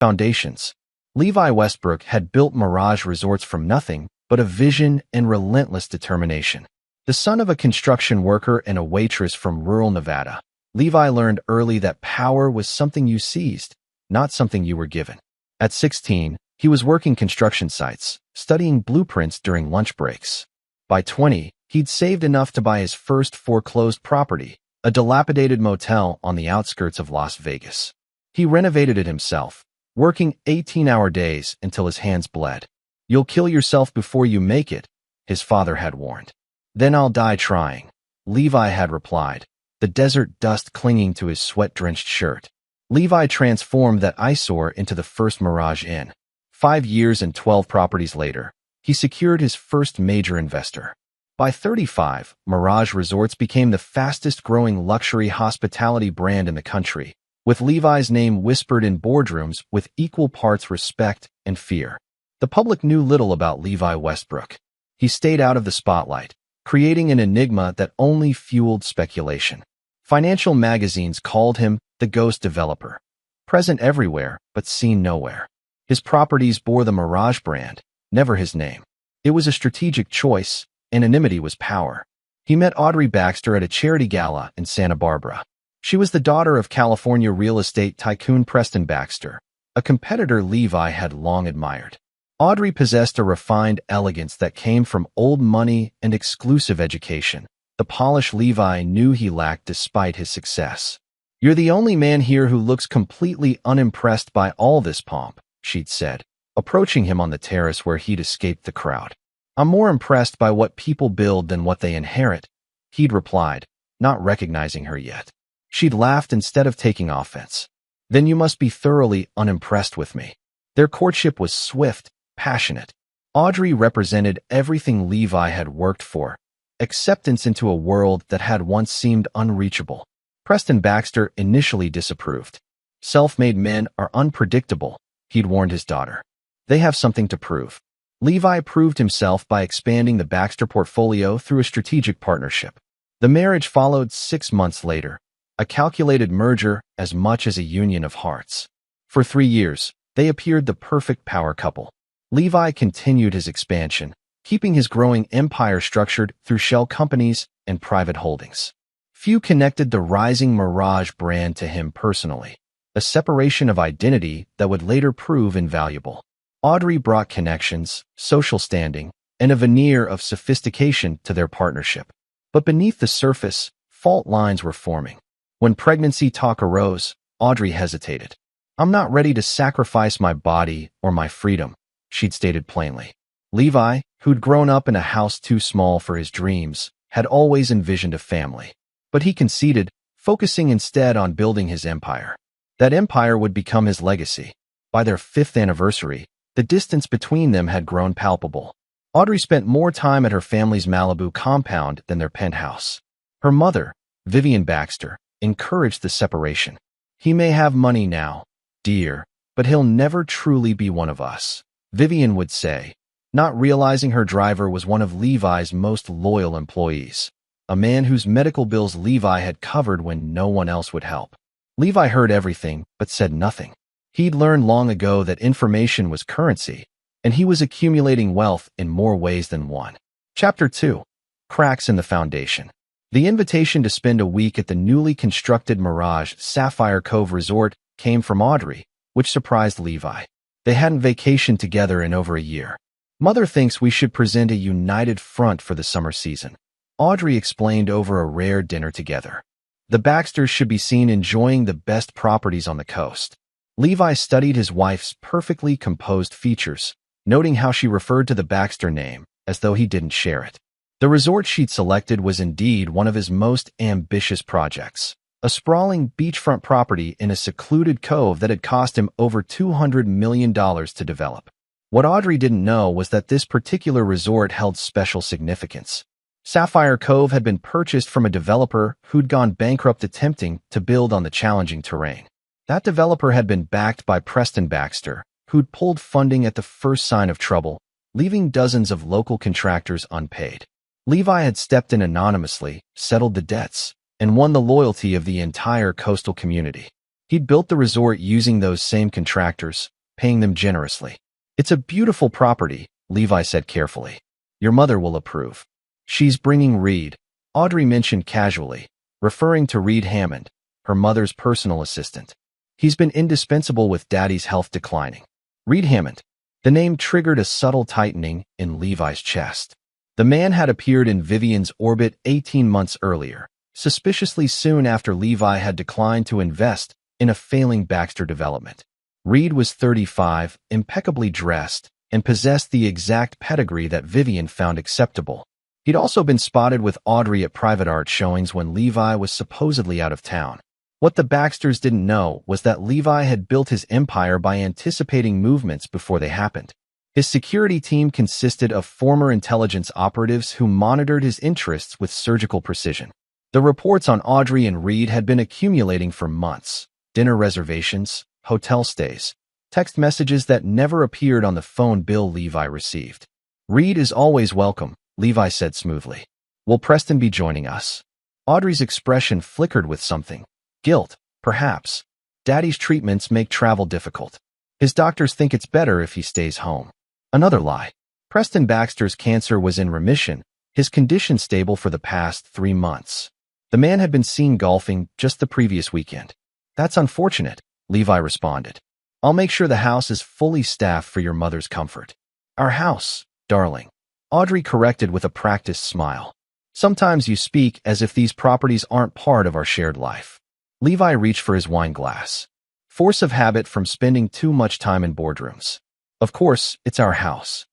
Foundations. Levi Westbrook had built Mirage Resorts from nothing but a vision and relentless determination. The son of a construction worker and a waitress from rural Nevada, Levi learned early that power was something you seized, not something you were given. At 16, he was working construction sites, studying blueprints during lunch breaks. By 20, he'd saved enough to buy his first foreclosed property, a dilapidated motel on the outskirts of Las Vegas. He renovated it himself, working 18-hour days until his hands bled. "You'll kill yourself before you make it," his father had warned. "Then I'll die trying," Levi had replied, the desert dust clinging to his sweat-drenched shirt. Levi transformed that eyesore into the first Mirage Inn. 5 years and 12 properties later, he secured his first major investor. By 35, Mirage Resorts became the fastest-growing luxury hospitality brand in the country, with Levi's name whispered in boardrooms with equal parts respect and fear. The public knew little about Levi Westbrook. He stayed out of the spotlight, creating an enigma that only fueled speculation. Financial magazines called him the ghost developer, present everywhere but seen nowhere. His properties bore the Mirage brand, never his name. It was a strategic choice. Anonymity was power. He met Audrey Baxter at a charity gala in Santa Barbara. She was the daughter of California real estate tycoon Preston Baxter, a competitor Levi had long admired. Audrey possessed a refined elegance that came from old money and exclusive education, the polish Levi knew he lacked despite his success. "You're the only man here who looks completely unimpressed by all this pomp," she'd said, approaching him on the terrace where he'd escaped the crowd. "I'm more impressed by what people build than what they inherit," he'd replied, not recognizing her yet. She'd laughed instead of taking offense. "Then you must be thoroughly unimpressed with me." Their courtship was swift, passionate. Audrey represented everything Levi had worked for, acceptance into a world that had once seemed unreachable. Preston Baxter initially disapproved. "Self-made men are unpredictable," he'd warned his daughter. "They have something to prove." Levi proved himself by expanding the Baxter portfolio through a strategic partnership. The marriage followed 6 months later, a calculated merger as much as a union of hearts. For 3 years, they appeared the perfect power couple. Levi continued his expansion, keeping his growing empire structured through shell companies and private holdings. Few connected the rising Mirage brand to him personally, a separation of identity that would later prove invaluable. Audrey brought connections, social standing, and a veneer of sophistication to their partnership. But beneath the surface, fault lines were forming. When pregnancy talk arose, Audrey hesitated. "I'm not ready to sacrifice my body or my freedom," she'd stated plainly. Levi, who'd grown up in a house too small for his dreams, had always envisioned a family. But he conceded, focusing instead on building his empire. That empire would become his legacy. By their 5th anniversary, the distance between them had grown palpable. Audrey spent more time at her family's Malibu compound than their penthouse. Her mother, Vivian Baxter, encouraged the separation. "He may have money now, dear, but he'll never truly be one of us," Vivian would say, not realizing her driver was one of Levi's most loyal employees, a man whose medical bills Levi had covered when no one else would help. Levi heard everything but said nothing. He'd learned long ago that information was currency, and he was accumulating wealth in more ways than one. Chapter 2. Cracks in the Foundation. The invitation to spend a week at the newly constructed Mirage Sapphire Cove Resort came from Audrey, which surprised Levi. They hadn't vacationed together in over a year. "Mother thinks we should present a united front for the summer season," Audrey explained over a rare dinner together. "The Baxters should be seen enjoying the best properties on the coast." Levi studied his wife's perfectly composed features, noting how she referred to the Baxter name as though he didn't share it. The resort she'd selected was indeed one of his most ambitious projects, a sprawling beachfront property in a secluded cove that had cost him over $200 million to develop. What Audrey didn't know was that this particular resort held special significance. Sapphire Cove had been purchased from a developer who'd gone bankrupt attempting to build on the challenging terrain. That developer had been backed by Preston Baxter, who'd pulled funding at the first sign of trouble, leaving dozens of local contractors unpaid. Levi had stepped in anonymously, settled the debts, and won the loyalty of the entire coastal community. He'd built the resort using those same contractors, paying them generously. It's a beautiful property, Levi said carefully. Your mother will approve. She's bringing Reed, Audrey mentioned casually, referring to Reed Hammond, her mother's personal assistant. He's been indispensable with Daddy's health declining. Reed Hammond. The name triggered a subtle tightening in Levi's chest. The man had appeared in Vivian's orbit 18 months earlier, suspiciously soon after Levi had declined to invest in a failing Baxter development. Reed was 35, impeccably dressed, and possessed the exact pedigree that Vivian found acceptable. He'd also been spotted with Audrey at private art showings when Levi was supposedly out of town. What the Baxters didn't know was that Levi had built his empire by anticipating movements before they happened. His security team consisted of former intelligence operatives who monitored his interests with surgical precision. The reports on Audrey and Reed had been accumulating for months. Dinner reservations, hotel stays, text messages that never appeared on the phone bill Levi received. Reed is always welcome, Levi said smoothly. Will Preston be joining us? Audrey's expression flickered with something. Guilt, perhaps. Daddy's treatments make travel difficult. His doctors think it's better if he stays home. Another lie. Preston Baxter's cancer was in remission, his condition stable for the past 3 months. The man had been seen golfing just the previous weekend. That's unfortunate, Levi responded. I'll make sure the house is fully staffed for your mother's comfort. Our house, darling. Audrey corrected with a practiced smile. Sometimes you speak as if these properties aren't part of our shared life. Levi reached for his wine glass. Force of habit from spending too much time in boardrooms. Of course, it's our house.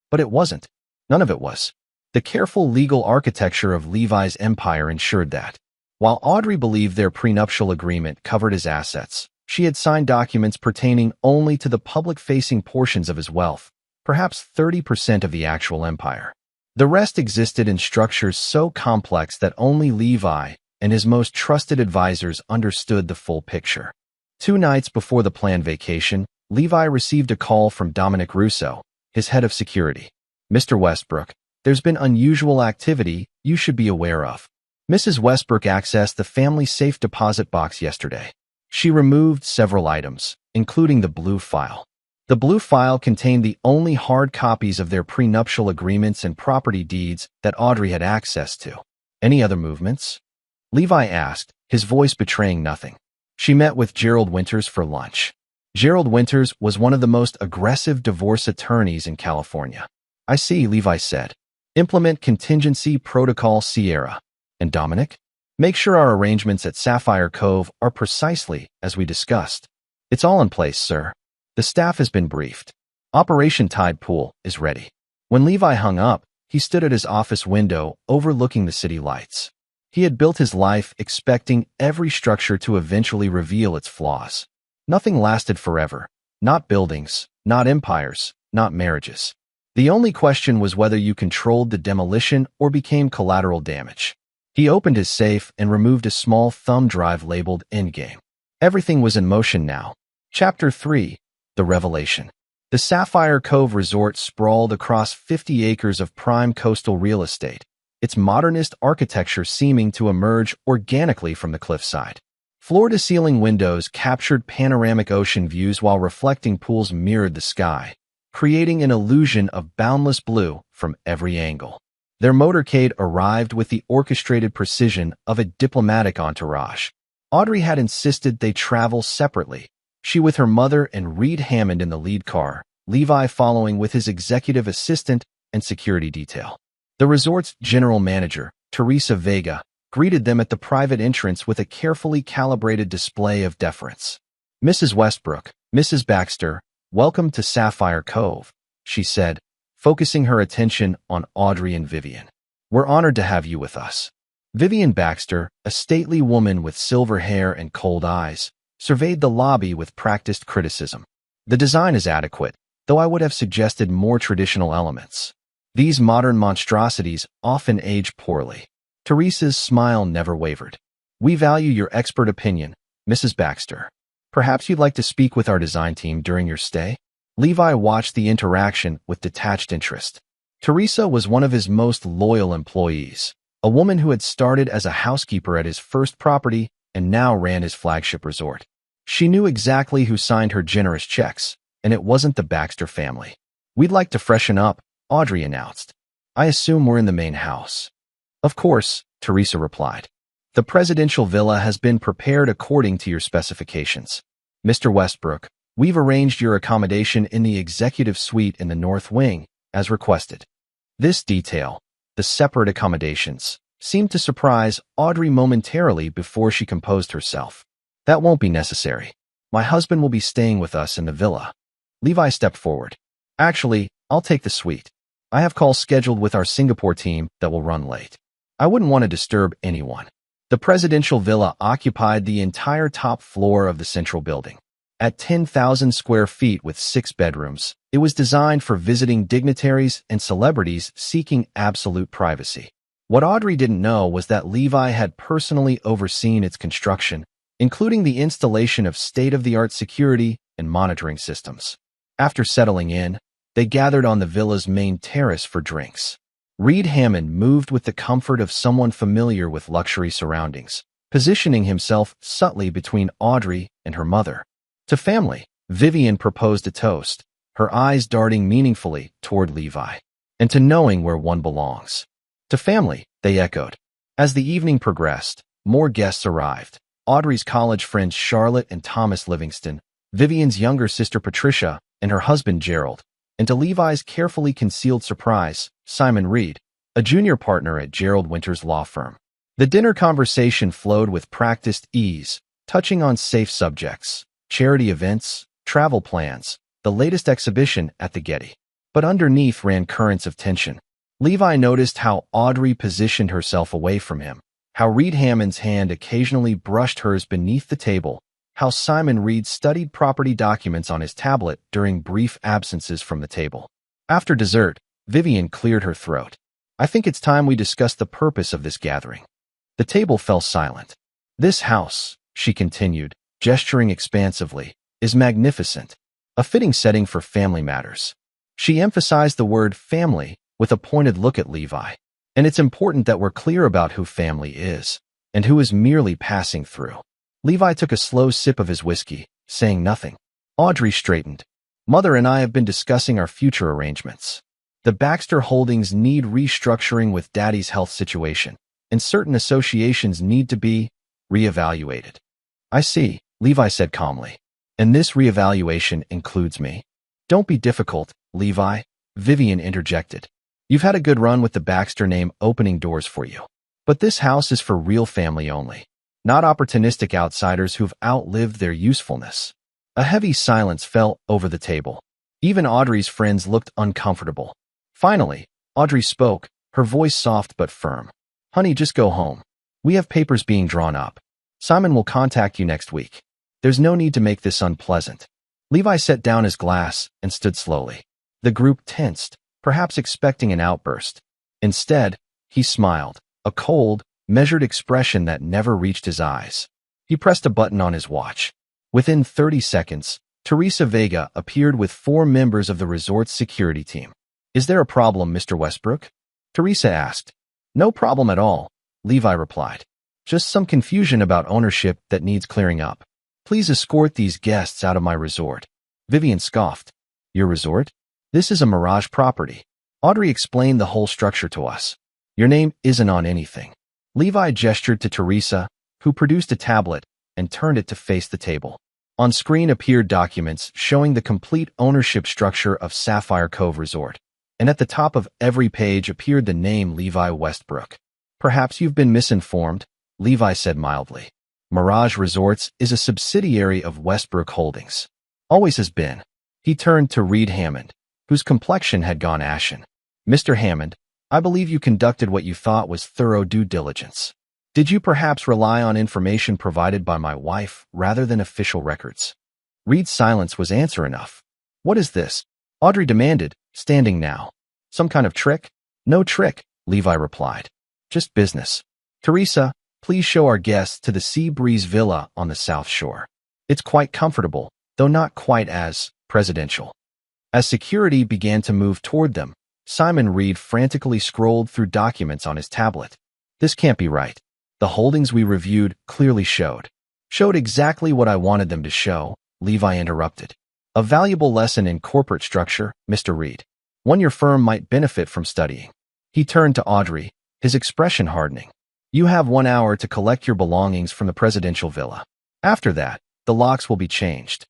But it wasn't. None of it was. The careful legal architecture of Levi's empire ensured that. While Audrey believed their prenuptial agreement covered his assets, she had signed documents pertaining only to the public-facing portions of his wealth, perhaps 30% of the actual empire. The rest existed in structures so complex that only Levi and his most trusted advisors understood the full picture. 2 nights before the planned vacation, Levi received a call from Dominic Russo, his head of security. Mr. Westbrook, there's been unusual activity you should be aware of. Mrs. Westbrook accessed the family safe deposit box yesterday. She removed several items, including the blue file. The blue file contained the only hard copies of their prenuptial agreements and property deeds that Audrey had access to. Any other movements? Levi asked, his voice betraying nothing. She met with Gerald Winters for lunch. Gerald Winters was one of the most aggressive divorce attorneys in California. I see, Levi said. Implement contingency protocol Sierra. And Dominic? Make sure our arrangements at Sapphire Cove are precisely as we discussed. It's all in place, sir. The staff has been briefed. Operation Tide Pool is ready. When Levi hung up, he stood at his office window overlooking the city lights. He had built his life expecting every structure to eventually reveal its flaws. Nothing lasted forever. Not buildings, not empires, not marriages. The only question was whether you controlled the demolition or became collateral damage. He opened his safe and removed a small thumb drive labeled Endgame. Everything was in motion now. Chapter 3. The Revelation. The Sapphire Cove Resort sprawled across 50 acres of prime coastal real estate, its modernist architecture seeming to emerge organically from the cliffside. Floor-to-ceiling windows captured panoramic ocean views while reflecting pools mirrored the sky, creating an illusion of boundless blue from every angle. Their motorcade arrived with the orchestrated precision of a diplomatic entourage. Audrey had insisted they travel separately, she with her mother and Reed Hammond in the lead car, Levi following with his executive assistant and security detail. The resort's general manager, Teresa Vega, greeted them at the private entrance with a carefully calibrated display of deference. Mrs. Westbrook, Mrs. Baxter, welcome to Sapphire Cove, she said, focusing her attention on Audrey and Vivian. We're honored to have you with us. Vivian Baxter, a stately woman with silver hair and cold eyes, surveyed the lobby with practiced criticism. The design is adequate, though I would have suggested more traditional elements. These modern monstrosities often age poorly. Teresa's smile never wavered. We value your expert opinion, Mrs. Baxter. Perhaps you'd like to speak with our design team during your stay? Levi watched the interaction with detached interest. Teresa was one of his most loyal employees, a woman who had started as a housekeeper at his first property and now ran his flagship resort. She knew exactly who signed her generous checks, and it wasn't the Baxter family. "We'd like to freshen up," Audrey announced. "I assume we're in the main house." "Of course," Teresa replied. "The presidential villa has been prepared according to your specifications. Mr. Westbrook, we've arranged your accommodation in the executive suite in the north wing, as requested." This detail, the separate accommodations, seemed to surprise Audrey momentarily before she composed herself. "That won't be necessary. My husband will be staying with us in the villa." Levi stepped forward. "Actually, I'll take the suite. I have calls scheduled with our Singapore team that will run late. I wouldn't want to disturb anyone." The presidential villa occupied the entire top floor of the central building. At 10,000 square feet with 6 bedrooms, it was designed for visiting dignitaries and celebrities seeking absolute privacy. What Audrey didn't know was that Levi had personally overseen its construction, including the installation of state-of-the-art security and monitoring systems. After settling in, they gathered on the villa's main terrace for drinks. Reed Hammond moved with the comfort of someone familiar with luxury surroundings, positioning himself subtly between Audrey and her mother. To family, Vivian proposed a toast, her eyes darting meaningfully toward Levi. "And to knowing where one belongs." "To family," they echoed. As the evening progressed, more guests arrived. Audrey's college friends Charlotte and Thomas Livingston, Vivian's younger sister Patricia, and her husband Gerald, and to Levi's carefully concealed surprise, Simon Reed, a junior partner at Gerald Winter's law firm. The dinner conversation flowed with practiced ease, touching on safe subjects, charity events, travel plans, the latest exhibition at the Getty. But underneath ran currents of tension. Levi noticed how Audrey positioned herself away from him, how Reed Hammond's hand occasionally brushed hers beneath the table, how Simon Reed studied property documents on his tablet during brief absences from the table. After dessert, Vivian cleared her throat. "I think it's time we discuss the purpose of this gathering." The table fell silent. "This house," she continued, gesturing expansively, "is magnificent. A fitting setting for family matters." She emphasized the word family with a pointed look at Levi. "And it's important that we're clear about who family is, and who is merely passing through." Levi took a slow sip of his whiskey, saying nothing. Audrey straightened. "Mother and I have been discussing our future arrangements. The Baxter holdings need restructuring with Daddy's health situation, and certain associations need to be reevaluated." "I see," Levi said calmly. "And this reevaluation includes me." "Don't be difficult, Levi," Vivian interjected. "You've had a good run with the Baxter name opening doors for you. But this house is for real family only, not opportunistic outsiders who've outlived their usefulness." A heavy silence fell over the table. Even Audrey's friends looked uncomfortable. Finally, Audrey spoke, her voice soft but firm. "Honey, just go home. We have papers being drawn up. Simon will contact you next week. There's no need to make this unpleasant." Levi set down his glass and stood slowly. The group tensed, perhaps expecting an outburst. Instead, he smiled, a cold, measured expression that never reached his eyes. He pressed a button on his watch. Within 30 seconds, Teresa Vega appeared with 4 members of the resort's security team. "Is there a problem, Mr. Westbrook?" Teresa asked. "No problem at all," Levi replied. "Just some confusion about ownership that needs clearing up. Please escort these guests out of my resort." Vivian scoffed. "Your resort? This is a Mirage property." Audrey explained the whole structure to us. "Your name isn't on anything." Levi gestured to Teresa, who produced a tablet and turned it to face the table. On screen appeared documents showing the complete ownership structure of Sapphire Cove Resort, and at the top of every page appeared the name Levi Westbrook. "Perhaps you've been misinformed," Levi said mildly. "Mirage Resorts is a subsidiary of Westbrook Holdings. Always has been." He turned to Reed Hammond, whose complexion had gone ashen. "Mr. Hammond, I believe you conducted what you thought was thorough due diligence. Did you perhaps rely on information provided by my wife rather than official records?" Reed's silence was answer enough. "What is this?" Audrey demanded, standing now. "Some kind of trick?" "No trick," Levi replied. "Just business. Teresa, please show our guests to the Sea Breeze Villa on the South Shore. It's quite comfortable, though not quite as presidential." As security began to move toward them, Simon Reed frantically scrolled through documents on his tablet. "This can't be right. The holdings we reviewed clearly showed." Showed exactly what I wanted them to show, Levi interrupted. A valuable lesson in corporate structure, Mr. Reed. One your firm might benefit from studying. He turned to Audrey, his expression hardening. You have 1 hour to collect your belongings from the presidential villa. After that, the locks will be changed.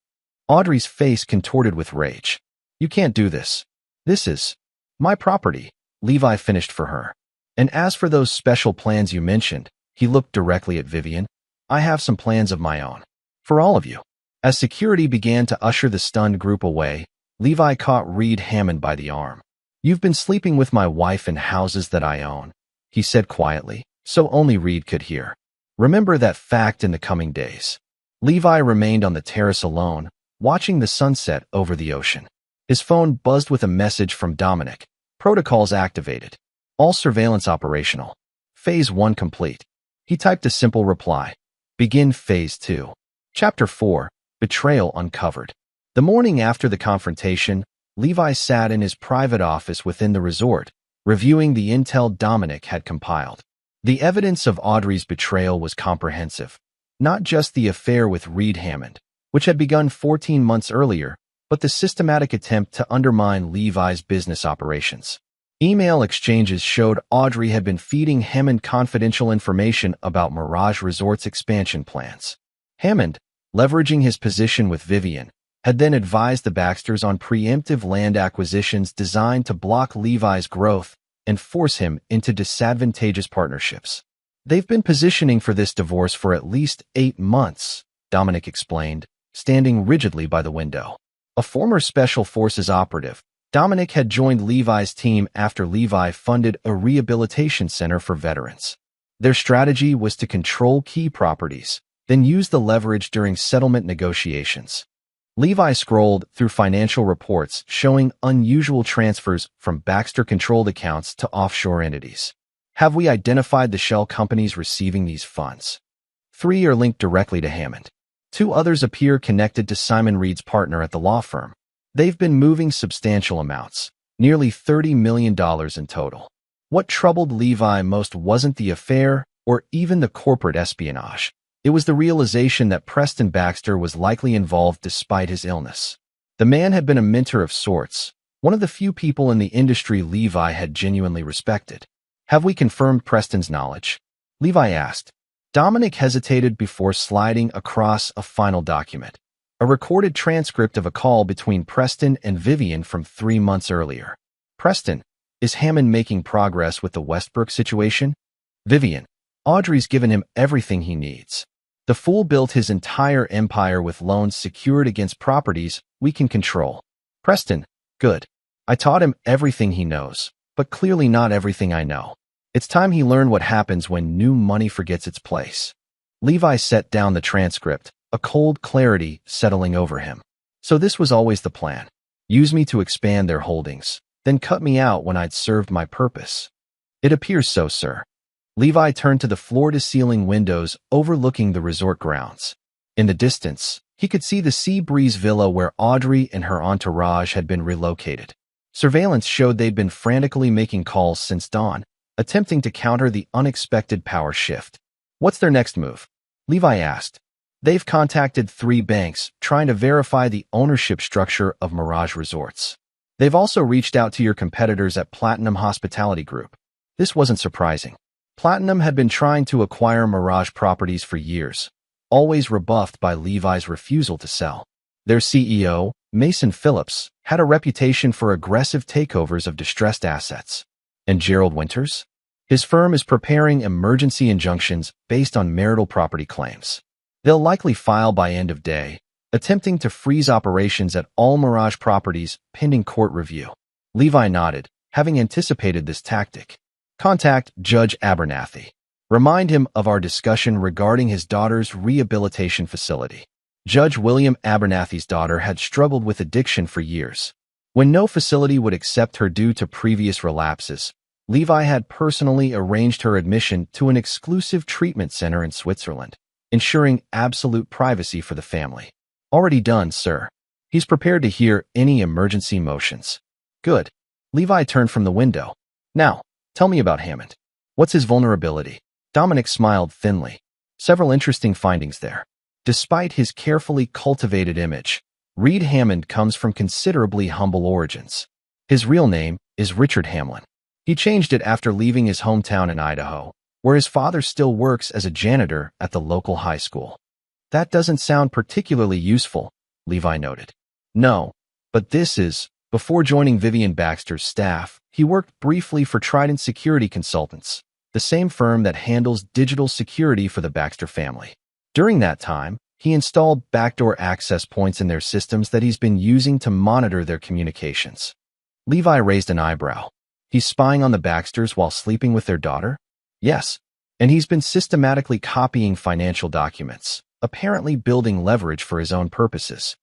Audrey's face contorted with rage. You can't do this. This is my property, Levi finished for her. And as for those special plans you mentioned, he looked directly at Vivian. I have some plans of my own. For all of you. As security began to usher the stunned group away, Levi caught Reed Hammond by the arm. You've been sleeping with my wife in houses that I own, he said quietly, so only Reed could hear. Remember that fact in the coming days. Levi remained on the terrace alone, watching the sunset over the ocean. His phone buzzed with a message from Dominic. Protocols activated. All surveillance operational. Phase 1 complete. He typed a simple reply. Begin Phase 2. Chapter 4. Betrayal Uncovered. The morning after the confrontation, Levi sat in his private office within the resort, reviewing the intel Dominic had compiled. The evidence of Audrey's betrayal was comprehensive. Not just the affair with Reed Hammond, which had begun 14 months earlier, but the systematic attempt to undermine Levi's business operations. Email exchanges showed Audrey had been feeding Hammond confidential information about Mirage Resort's expansion plans. Hammond, leveraging his position with Vivian, had then advised the Baxters on preemptive land acquisitions designed to block Levi's growth and force him into disadvantageous partnerships. They've been positioning for this divorce for at least 8 months, Dominic explained, standing rigidly by the window. A former Special Forces operative, Dominic had joined Levi's team after Levi funded a rehabilitation center for veterans. Their strategy was to control key properties, then use the leverage during settlement negotiations. Levi scrolled through financial reports showing unusual transfers from Baxter-controlled accounts to offshore entities. Have we identified the shell companies receiving these funds? 3 are linked directly to Hammond. 2 others appear connected to Simon Reed's partner at the law firm. They've been moving substantial amounts, nearly $30 million in total. What troubled Levi most wasn't the affair or even the corporate espionage. It was the realization that Preston Baxter was likely involved despite his illness. The man had been a mentor of sorts, one of the few people in the industry Levi had genuinely respected. Have we confirmed Preston's knowledge? Levi asked. Dominic hesitated before sliding across a final document, a recorded transcript of a call between Preston and Vivian from 3 months earlier. Preston, is Hammond making progress with the Westbrook situation? Vivian, Audrey's given him everything he needs. The fool built his entire empire with loans secured against properties we can control. Preston, good. I taught him everything he knows, but clearly not everything I know. It's time he learned what happens when new money forgets its place. Levi set down the transcript, a cold clarity settling over him. So this was always the plan. Use me to expand their holdings, then cut me out when I'd served my purpose. It appears so, sir. Levi turned to the floor-to-ceiling windows overlooking the resort grounds. In the distance, he could see the Sea Breeze Villa where Audrey and her entourage had been relocated. Surveillance showed they'd been frantically making calls since dawn, attempting to counter the unexpected power shift. What's their next move? Levi asked. They've contacted 3 banks, trying to verify the ownership structure of Mirage Resorts. They've also reached out to your competitors at Platinum Hospitality Group. This wasn't surprising. Platinum had been trying to acquire Mirage properties for years, always rebuffed by Levi's refusal to sell. Their CEO, Mason Phillips, had a reputation for aggressive takeovers of distressed assets. And Gerald Winters? His firm is preparing emergency injunctions based on marital property claims. They'll likely file by end of day, attempting to freeze operations at all Mirage properties pending court review. Levi nodded, having anticipated this tactic. Contact Judge Abernathy. Remind him of our discussion regarding his daughter's rehabilitation facility. Judge William Abernathy's daughter had struggled with addiction for years. When no facility would accept her due to previous relapses, Levi had personally arranged her admission to an exclusive treatment center in Switzerland, ensuring absolute privacy for the family. Already done, sir. He's prepared to hear any emergency motions. Good. Levi turned from the window. Now, tell me about Hammond. What's his vulnerability? Dominic smiled thinly. Several interesting findings there. Despite his carefully cultivated image, Reed Hammond comes from considerably humble origins. His real name is Richard Hamlin. He changed it after leaving his hometown in Idaho, where his father still works as a janitor at the local high school. That doesn't sound particularly useful, Levi noted. No, but this is. Before joining Vivian Baxter's staff, he worked briefly for Trident Security Consultants, the same firm that handles digital security for the Baxter family. During that time, he installed backdoor access points in their systems that he's been using to monitor their communications. Levi raised an eyebrow. He's spying on the Baxters while sleeping with their daughter? Yes, and he's been systematically copying financial documents, apparently building leverage for his own purposes.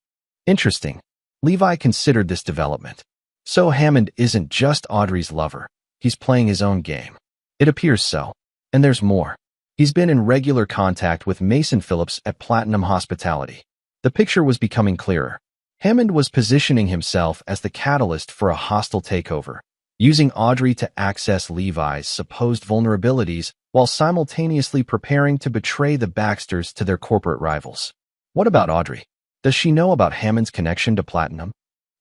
Interesting. Levi considered this development. So Hammond isn't just Audrey's lover. He's playing his own game. It appears so. And there's more. He's been in regular contact with Mason Phillips at Platinum Hospitality. The picture was becoming clearer. Hammond was positioning himself as the catalyst for a hostile takeover, using Audrey to access Levi's supposed vulnerabilities while simultaneously preparing to betray the Baxters to their corporate rivals. What about Audrey? Does she know about Hammond's connection to Platinum?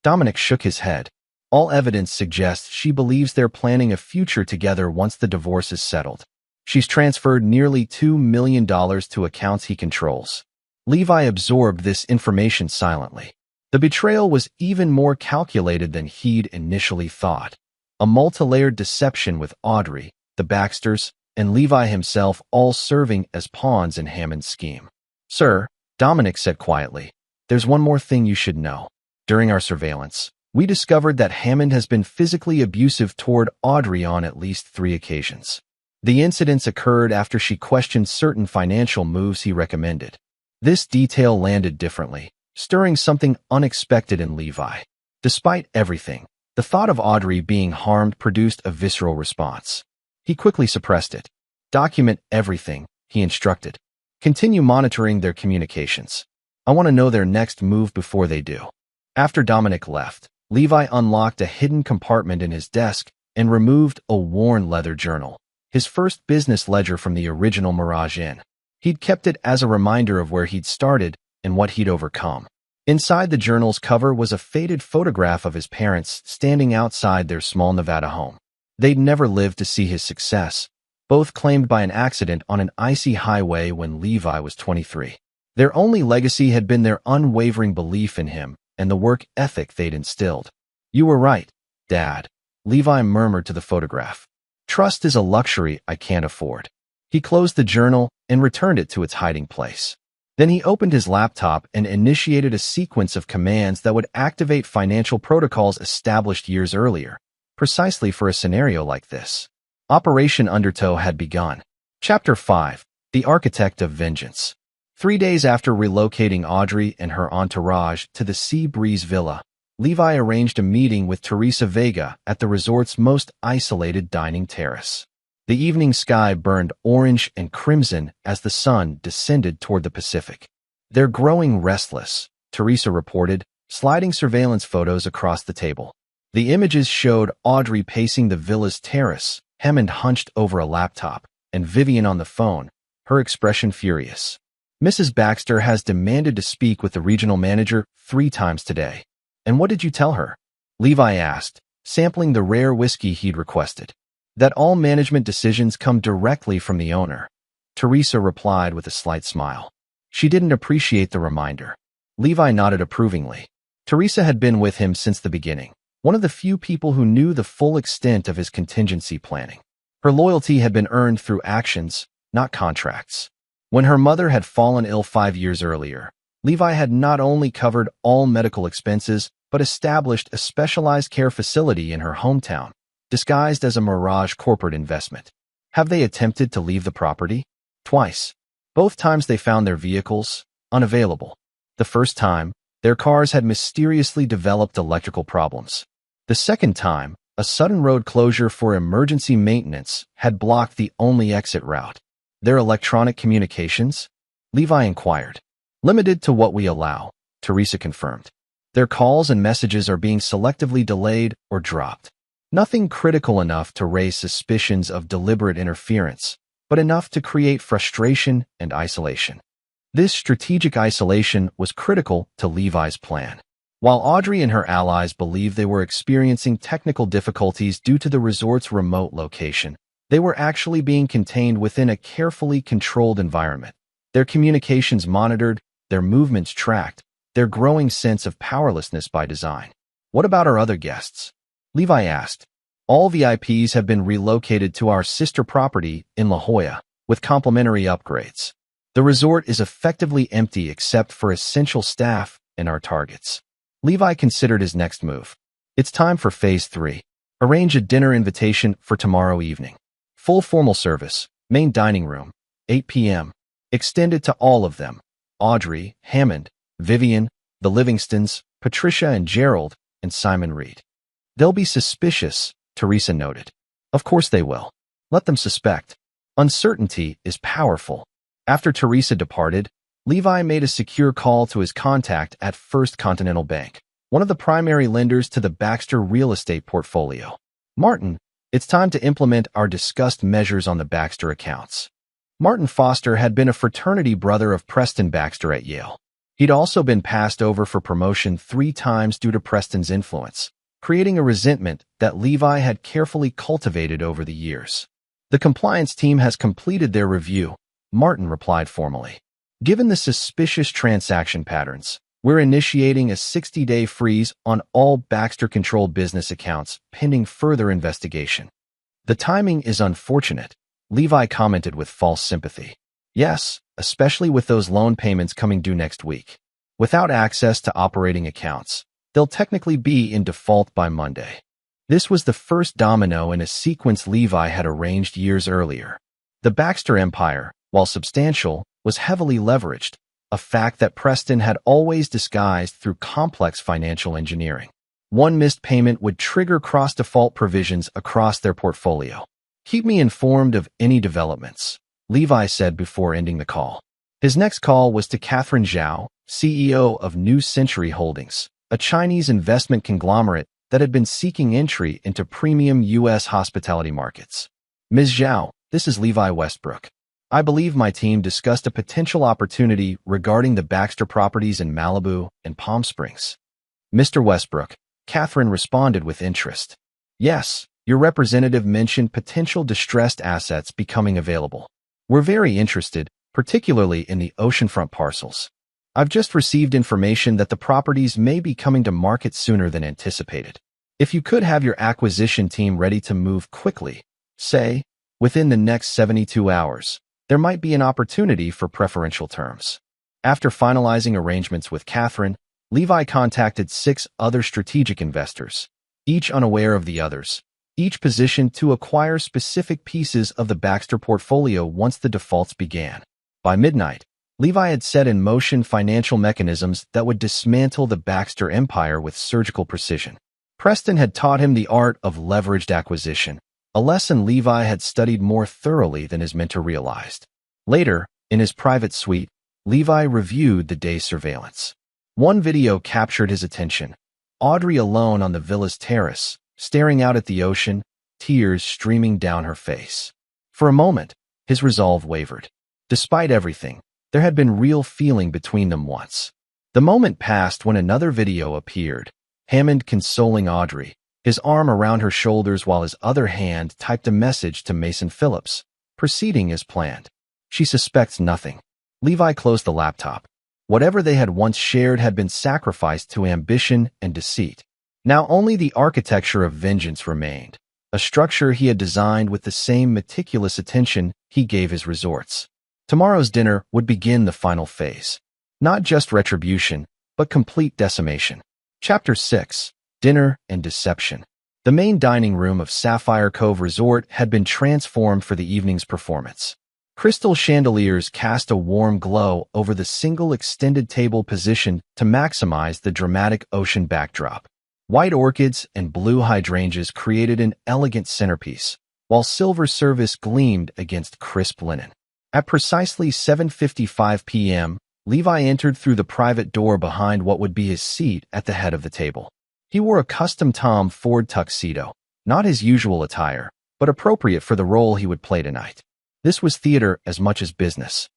Dominic shook his head. All evidence suggests she believes they're planning a future together once the divorce is settled. She's transferred nearly $2 million to accounts he controls. Levi absorbed this information silently. The betrayal was even more calculated than he'd initially thought. A multi-layered deception with Audrey, the Baxters, and Levi himself all serving as pawns in Hammond's scheme. Sir, Dominic said quietly, there's one more thing you should know. During our surveillance, we discovered that Hammond has been physically abusive toward Audrey on at least 3 occasions. The incidents occurred after she questioned certain financial moves he recommended. This detail landed differently, stirring something unexpected in Levi. Despite everything, the thought of Audrey being harmed produced a visceral response. He quickly suppressed it. Document everything, he instructed. Continue monitoring their communications. I want to know their next move before they do. After Dominic left, Levi unlocked a hidden compartment in his desk and removed a worn leather journal, his first business ledger from the original Mirage Inn. He'd kept it as a reminder of where he'd started and what he'd overcome. Inside the journal's cover was a faded photograph of his parents standing outside their small Nevada home. They'd never lived to see his success, both claimed by an accident on an icy highway when Levi was 23. Their only legacy had been their unwavering belief in him and the work ethic they'd instilled. You were right, Dad, Levi murmured to the photograph. Trust is a luxury I can't afford. He closed the journal and returned it to its hiding place. Then he opened his laptop and initiated a sequence of commands that would activate financial protocols established years earlier, precisely for a scenario like this. Operation Undertow had begun. Chapter 5. The Architect of Vengeance. 3 days after relocating Audrey and her entourage to the Sea Breeze Villa, Levi arranged a meeting with Teresa Vega at the resort's most isolated dining terrace. The evening sky burned orange and crimson as the sun descended toward the Pacific. They're growing restless, Teresa reported, sliding surveillance photos across the table. The images showed Audrey pacing the villa's terrace, Hammond hunched over a laptop, and Vivian on the phone, her expression furious. Mrs. Baxter has demanded to speak with the regional manager 3 times today. And what did you tell her? Levi asked, sampling the rare whiskey he'd requested. That all management decisions come directly from the owner. Teresa replied with a slight smile. She didn't appreciate the reminder. Levi nodded approvingly. Teresa had been with him since the beginning, one of the few people who knew the full extent of his contingency planning. Her loyalty had been earned through actions, not contracts. When her mother had fallen ill 5 years earlier, Levi had not only covered all medical expenses, but established a specialized care facility in her hometown, disguised as a Mirage corporate investment. Have they attempted to leave the property? Twice. Both times they found their vehicles unavailable. The first time, their cars had mysteriously developed electrical problems. The second time, a sudden road closure for emergency maintenance had blocked the only exit route. Their electronic communications? Levi inquired. Limited to what we allow, Teresa confirmed. Their calls and messages are being selectively delayed or dropped. Nothing critical enough to raise suspicions of deliberate interference, but enough to create frustration and isolation. This strategic isolation was critical to Levi's plan. While Audrey and her allies believed they were experiencing technical difficulties due to the resort's remote location, they were actually being contained within a carefully controlled environment. Their communications monitored, their movements tracked, their growing sense of powerlessness by design. What about our other guests? Levi asked. All VIPs have been relocated to our sister property in La Jolla, with complimentary upgrades. The resort is effectively empty except for essential staff and our targets. Levi considered his next move. It's time for Phase 3. Arrange a dinner invitation for tomorrow evening. Full formal service, main dining room, 8 p.m. Extended to all of them. Audrey, Hammond, Vivian, the Livingstons, Patricia and Gerald, and Simon Reed. They'll be suspicious, Teresa noted. Of course they will. Let them suspect. Uncertainty is powerful. After Teresa departed, Levi made a secure call to his contact at First Continental Bank, one of the primary lenders to the Baxter real estate portfolio. Martin, it's time to implement our discussed measures on the Baxter accounts. Martin Foster had been a fraternity brother of Preston Baxter at Yale. He'd also been passed over for promotion 3 times due to Preston's influence, creating a resentment that Levi had carefully cultivated over the years. The compliance team has completed their review, Martin replied formally. Given the suspicious transaction patterns, we're initiating a 60-day freeze on all Baxter-controlled business accounts pending further investigation. The timing is unfortunate, Levi commented with false sympathy. Yes, especially with those loan payments coming due next week. Without access to operating accounts, they'll technically be in default by Monday. This was the first domino in a sequence Levi had arranged years earlier. The Baxter empire, while substantial, was heavily leveraged, a fact that Preston had always disguised through complex financial engineering. One missed payment would trigger cross-default provisions across their portfolio. Keep me informed of any developments, Levi said before ending the call. His next call was to Catherine Zhao, CEO of New Century Holdings, a Chinese investment conglomerate that had been seeking entry into premium U.S. hospitality markets. Ms. Zhao, this is Levi Westbrook. I believe my team discussed a potential opportunity regarding the Baxter properties in Malibu and Palm Springs. Mr. Westbrook, Catherine responded with interest. Yes, your representative mentioned potential distressed assets becoming available. We're very interested, particularly in the oceanfront parcels. I've just received information that the properties may be coming to market sooner than anticipated. If you could have your acquisition team ready to move quickly, say, within the next 72 hours, there might be an opportunity for preferential terms. After finalizing arrangements with Catherine, Levi contacted 6 other strategic investors, each unaware of the others, each positioned to acquire specific pieces of the Baxter portfolio once the defaults began. By midnight, Levi had set in motion financial mechanisms that would dismantle the Baxter empire with surgical precision. Preston had taught him the art of leveraged acquisition, a lesson Levi had studied more thoroughly than his mentor realized. Later, in his private suite, Levi reviewed the day's surveillance. One video captured his attention. Audrey alone on the villa's terrace, staring out at the ocean, tears streaming down her face. For a moment, his resolve wavered. Despite everything, there had been real feeling between them once. The moment passed when another video appeared, Hammond consoling Audrey, his arm around her shoulders while his other hand typed a message to Mason Phillips, proceeding as planned. She suspects nothing. Levi closed the laptop. Whatever they had once shared had been sacrificed to ambition and deceit. Now only the architecture of vengeance remained, a structure he had designed with the same meticulous attention he gave his resorts. Tomorrow's dinner would begin the final phase. Not just retribution, but complete decimation. Chapter 6. Dinner and Deception. The main dining room of Sapphire Cove Resort had been transformed for the evening's performance. Crystal chandeliers cast a warm glow over the single extended table positioned to maximize the dramatic ocean backdrop. White orchids and blue hydrangeas created an elegant centerpiece, while silver service gleamed against crisp linen. At precisely 7:55 p.m., Levi entered through the private door behind what would be his seat at the head of the table. He wore a custom Tom Ford tuxedo, not his usual attire, but appropriate for the role he would play tonight. This was theater as much as business.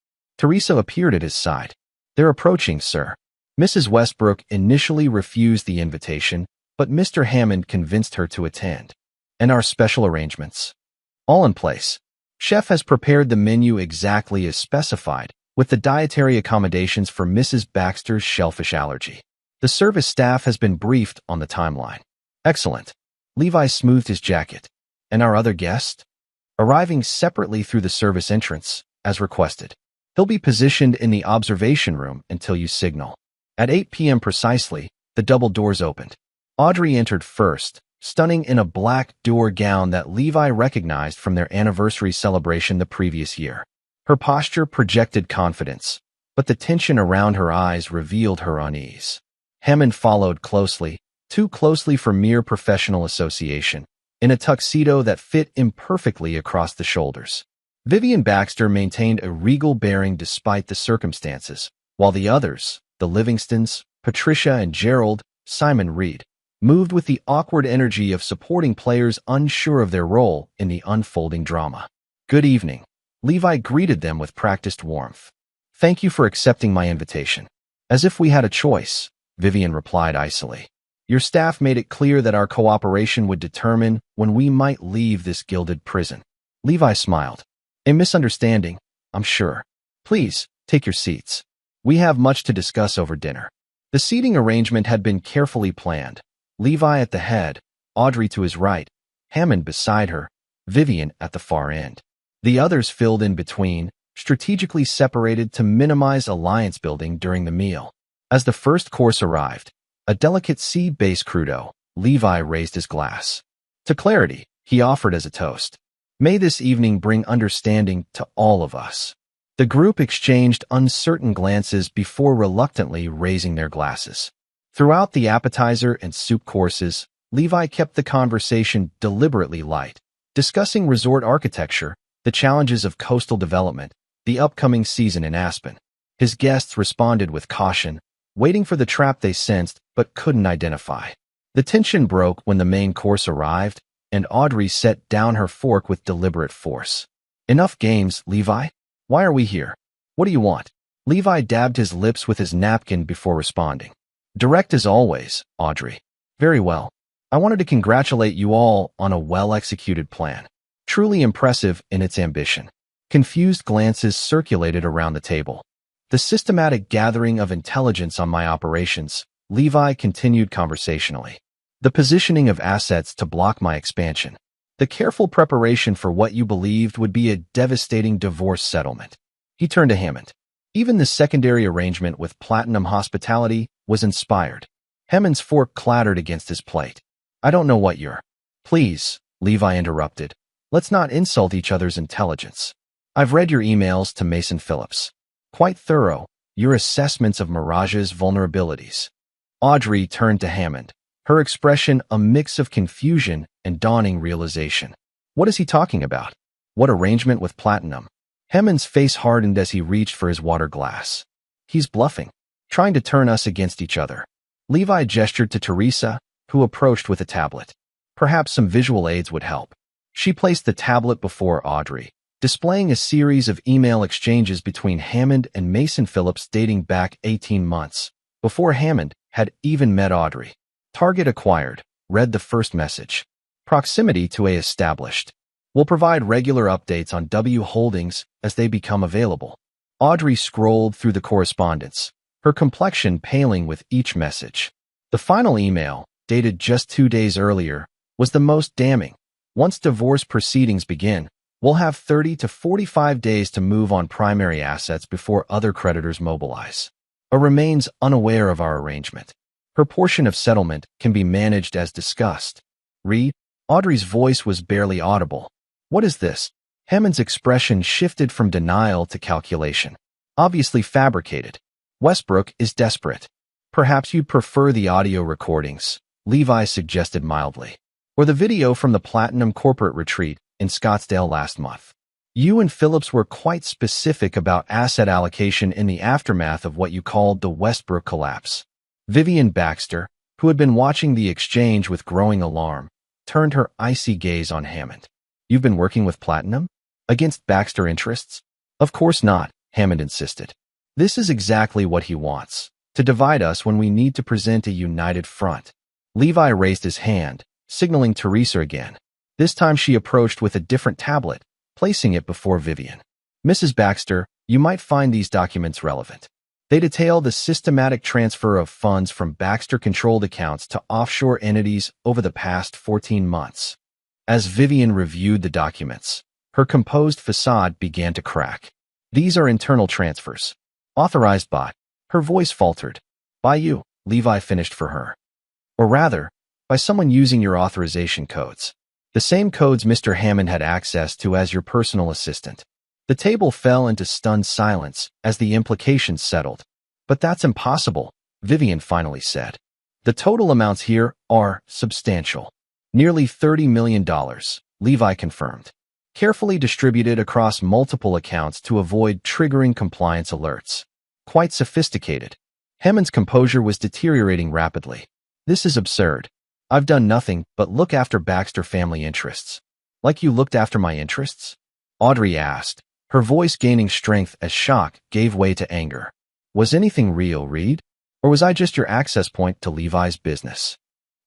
Teresa appeared at his side. "They're approaching, sir." Mrs. Westbrook initially refused the invitation, but Mr. Hammond convinced her to attend. "And our special arrangements?" "All in place. Chef has prepared the menu exactly as specified, with the dietary accommodations for Mrs. Baxter's shellfish allergy. The service staff has been briefed on the timeline." "Excellent." Levi smoothed his jacket. "And our other guest?" "Arriving separately through the service entrance, as requested. He'll be positioned in the observation room until you signal." At 8 p.m. precisely, the double doors opened. Audrey entered first, stunning in a black door gown that Levi recognized from their anniversary celebration the previous year. Her posture projected confidence, but the tension around her eyes revealed her unease. Hammond followed closely, too closely for mere professional association, in a tuxedo that fit imperfectly across the shoulders. Vivian Baxter maintained a regal bearing despite the circumstances, while the others, the Livingstons, Patricia and Gerald, Simon Reed, moved with the awkward energy of supporting players unsure of their role in the unfolding drama. "Good evening." Levi greeted them with practiced warmth. "Thank you for accepting my invitation." "As if we had a choice," Vivian replied icily. "Your staff made it clear that our cooperation would determine when we might leave this gilded prison." Levi smiled. "A misunderstanding, I'm sure. Please, take your seats. We have much to discuss over dinner." The seating arrangement had been carefully planned. Levi at the head, Audrey to his right, Hammond beside her, Vivian at the far end. The others filled in between, strategically separated to minimize alliance building during the meal. As the first course arrived, a delicate sea-based crudo, Levi raised his glass. "To clarity," he offered as a toast. "May this evening bring understanding to all of us." The group exchanged uncertain glances before reluctantly raising their glasses. Throughout the appetizer and soup courses, Levi kept the conversation deliberately light, discussing resort architecture, the challenges of coastal development, the upcoming season in Aspen. His guests responded with caution, waiting for the trap they sensed but couldn't identify. The tension broke when the main course arrived, and Audrey set down her fork with deliberate force. "Enough games, Levi. Why are we here? What do you want?" Levi dabbed his lips with his napkin before responding. "Direct as always, Audrey." "Very well. I wanted to congratulate you all on a well-executed plan. Truly impressive in its ambition." Confused glances circulated around the table. "The systematic gathering of intelligence on my operations," Levi continued conversationally. "The positioning of assets to block my expansion. The careful preparation for what you believed would be a devastating divorce settlement." He turned to Hammond. "Even the secondary arrangement with Platinum Hospitality was inspired." Hammond's fork clattered against his plate. "I don't know what you're—" "Please," Levi interrupted. "Let's not insult each other's intelligence. I've read your emails to Mason Phillips. Quite thorough, your assessments of Mirage's vulnerabilities." Audrey turned to Hammond, her expression a mix of confusion and dawning realization. "What is he talking about? What arrangement with Platinum?" Hammond's face hardened as he reached for his water glass. "He's bluffing, trying to turn us against each other." Levi gestured to Teresa, who approached with a tablet. Perhaps some visual aids would help. She placed the tablet before Audrey, displaying a series of email exchanges between Hammond and Mason Phillips dating back 18 months, before Hammond had even met Audrey. "Target acquired," read the first message. "Proximity to A established. We'll provide regular updates on W holdings as they become available." Audrey scrolled through the correspondence, her complexion paling with each message. The final email, dated just 2 days earlier, was the most damning. "Once divorce proceedings begin, we'll have 30 to 45 days to move on primary assets before other creditors mobilize. A remains unaware of our arrangement. Her portion of settlement can be managed as discussed." "Read?" Audrey's voice was barely audible. "What is this?" Hammond's expression shifted from denial to calculation. "Obviously fabricated. Westbrook is desperate." "Perhaps you'd prefer the audio recordings," Levi suggested mildly. "Or the video from the Platinum corporate retreat in Scottsdale last month. You and Phillips were quite specific about asset allocation in the aftermath of what you called the Westbrook collapse." Vivian Baxter, who had been watching the exchange with growing alarm, turned her icy gaze on Hammond. "You've been working with Platinum? Against Baxter interests?" "Of course not," Hammond insisted. This is exactly what he wants, to divide us when we need to present a united front. Levi raised his hand, signaling Teresa again. This time she approached with a different tablet, placing it before Vivian. Mrs. Baxter, you might find these documents relevant. They detail the systematic transfer of funds from Baxter-controlled accounts to offshore entities over the past 14 months. As Vivian reviewed the documents, her composed facade began to crack. These are internal transfers. Authorized by. Her voice faltered. By you, Levi finished for her. Or rather, by someone using your authorization codes. The same codes Mr. Hammond had access to as your personal assistant. The table fell into stunned silence as the implications settled. But that's impossible, Vivian finally said. The total amounts here are substantial. Nearly $30 million, Levi confirmed. Carefully distributed across multiple accounts to avoid triggering compliance alerts. Quite sophisticated. Hammond's composure was deteriorating rapidly. This is absurd. I've done nothing but look after Baxter family interests. Like you looked after my interests? Audrey asked, her voice gaining strength as shock gave way to anger. Was anything real, Reed? Or was I just your access point to Levi's business?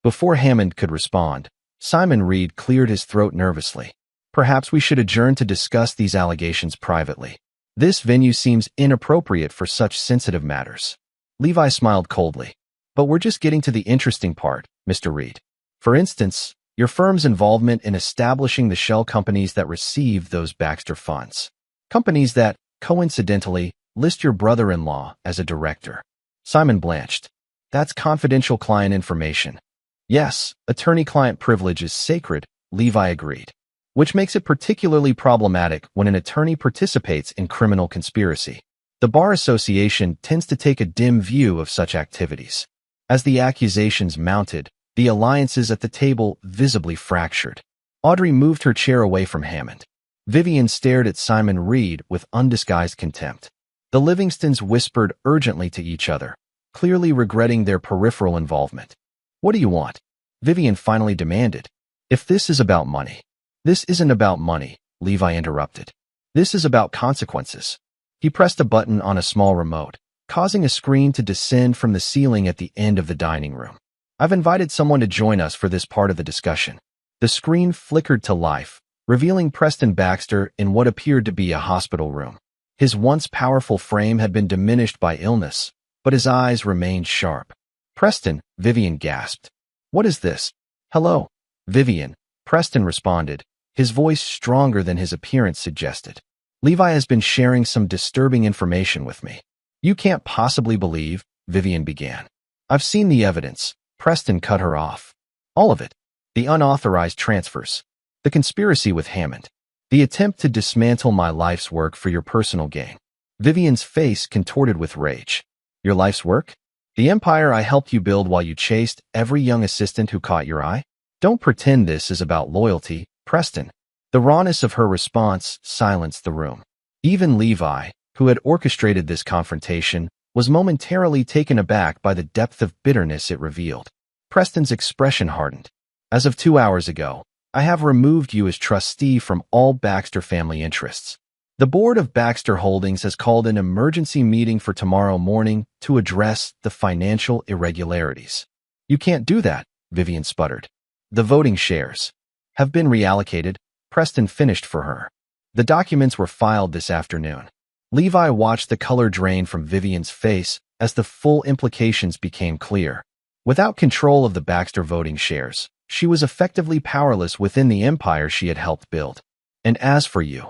Before Hammond could respond, Simon Reed cleared his throat nervously. Perhaps we should adjourn to discuss these allegations privately. This venue seems inappropriate for such sensitive matters. Levi smiled coldly. But we're just getting to the interesting part, Mr. Reed. For instance, your firm's involvement in establishing the shell companies that received those Baxter funds. Companies that, coincidentally, list your brother-in-law as a director. Simon blanched. That's confidential client information. Yes, attorney-client privilege is sacred, Levi agreed. Which makes it particularly problematic when an attorney participates in criminal conspiracy. The Bar Association tends to take a dim view of such activities. As the accusations mounted, the alliances at the table visibly fractured. Audrey moved her chair away from Hammond. Vivian stared at Simon Reed with undisguised contempt. The Livingstons whispered urgently to each other, clearly regretting their peripheral involvement. What do you want? Vivian finally demanded. If this is about money. This isn't about money, Levi interrupted. This is about consequences. He pressed a button on a small remote, causing a screen to descend from the ceiling at the end of the dining room. I've invited someone to join us for this part of the discussion. The screen flickered to life, revealing Preston Baxter in what appeared to be a hospital room. His once powerful frame had been diminished by illness, but his eyes remained sharp. Preston, Vivian gasped. What is this? Hello, Vivian, Preston responded, his voice stronger than his appearance suggested. Levi has been sharing some disturbing information with me. You can't possibly believe, Vivian began. I've seen the evidence, Preston cut her off. All of it. The unauthorized transfers. The conspiracy with Hammond. The attempt to dismantle my life's work for your personal gain. Vivian's face contorted with rage. Your life's work? The empire I helped you build while you chased every young assistant who caught your eye? Don't pretend this is about loyalty, Preston. The rawness of her response silenced the room. Even Levi, who had orchestrated this confrontation, was momentarily taken aback by the depth of bitterness it revealed. Preston's expression hardened. As of 2 hours ago, I have removed you as trustee from all Baxter family interests. The board of Baxter Holdings has called an emergency meeting for tomorrow morning to address the financial irregularities. You can't do that, Vivian sputtered. The voting shares have been reallocated, Preston finished for her. The documents were filed this afternoon. Levi watched the color drain from Vivian's face as the full implications became clear. Without control of the Baxter voting shares, she was effectively powerless within the empire she had helped build. And as for you,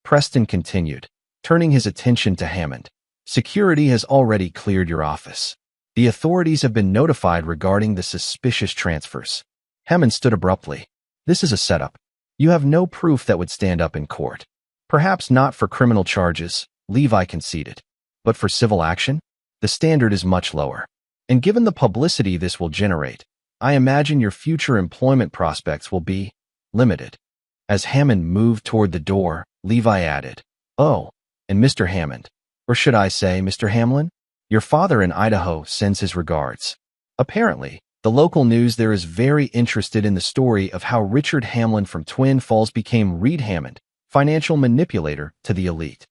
Preston continued, turning his attention to Hammond, security has already cleared your office. The authorities have been notified regarding the suspicious transfers. Hammond stood abruptly. This is a setup. You have no proof that would stand up in court. Perhaps not for criminal charges, Levi conceded. But for civil action? The standard is much lower. And given the publicity this will generate, I imagine your future employment prospects will be limited. As Hammond moved toward the door, Levi added, Oh, and Mr. Hammond, or should I say Mr. Hamlin? Your father in Idaho sends his regards. Apparently, the local news there is very interested in the story of how Richard Hamlin from Twin Falls became Reed Hammond, financial manipulator to the elite.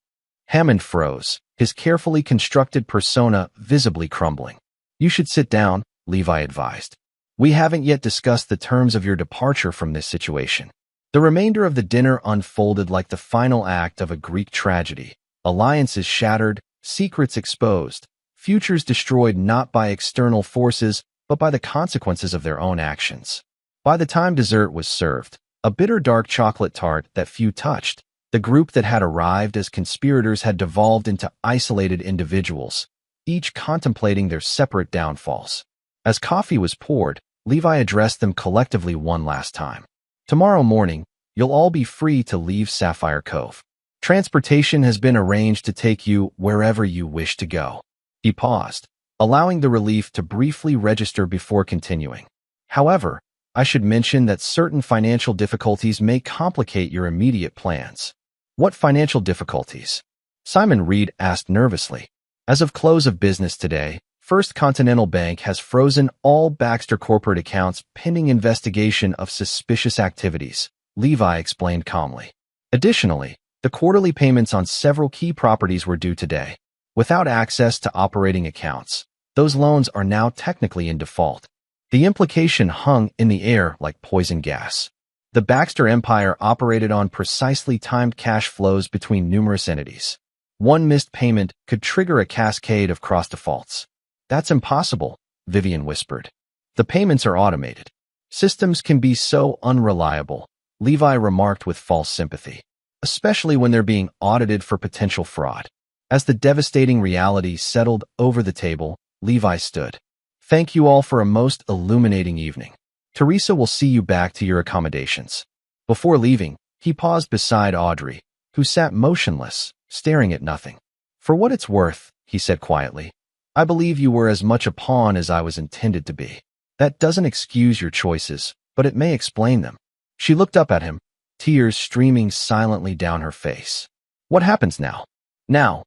Hammond froze, his carefully constructed persona visibly crumbling. You should sit down, Levi advised. We haven't yet discussed the terms of your departure from this situation. The remainder of the dinner unfolded like the final act of a Greek tragedy. Alliances shattered, secrets exposed, futures destroyed not by external forces, but by the consequences of their own actions. By the time dessert was served, a bitter dark chocolate tart that few touched, the group that had arrived as conspirators had devolved into isolated individuals, each contemplating their separate downfalls. As coffee was poured, Levi addressed them collectively one last time. Tomorrow morning, you'll all be free to leave Sapphire Cove. Transportation has been arranged to take you wherever you wish to go. He paused, allowing the relief to briefly register before continuing. However, I should mention that certain financial difficulties may complicate your immediate plans. What financial difficulties? Simon Reed asked nervously. As of close of business today, First Continental Bank has frozen all Baxter corporate accounts pending investigation of suspicious activities, Levi explained calmly. Additionally, the quarterly payments on several key properties were due today. Without access to operating accounts, those loans are now technically in default. The implication hung in the air like poison gas. The Baxter empire operated on precisely timed cash flows between numerous entities. One missed payment could trigger a cascade of cross defaults. That's impossible, Vivian whispered. The payments are automated. Systems can be so unreliable, Levi remarked with false sympathy, especially when they're being audited for potential fraud. As the devastating reality settled over the table, Levi stood. Thank you all for a most illuminating evening. Teresa will see you back to your accommodations. Before leaving, he paused beside Audrey, who sat motionless, staring at nothing. For what it's worth, he said quietly, I believe you were as much a pawn as I was intended to be. That doesn't excuse your choices, but it may explain them. She looked up at him, tears streaming silently down her face. What happens now? Now,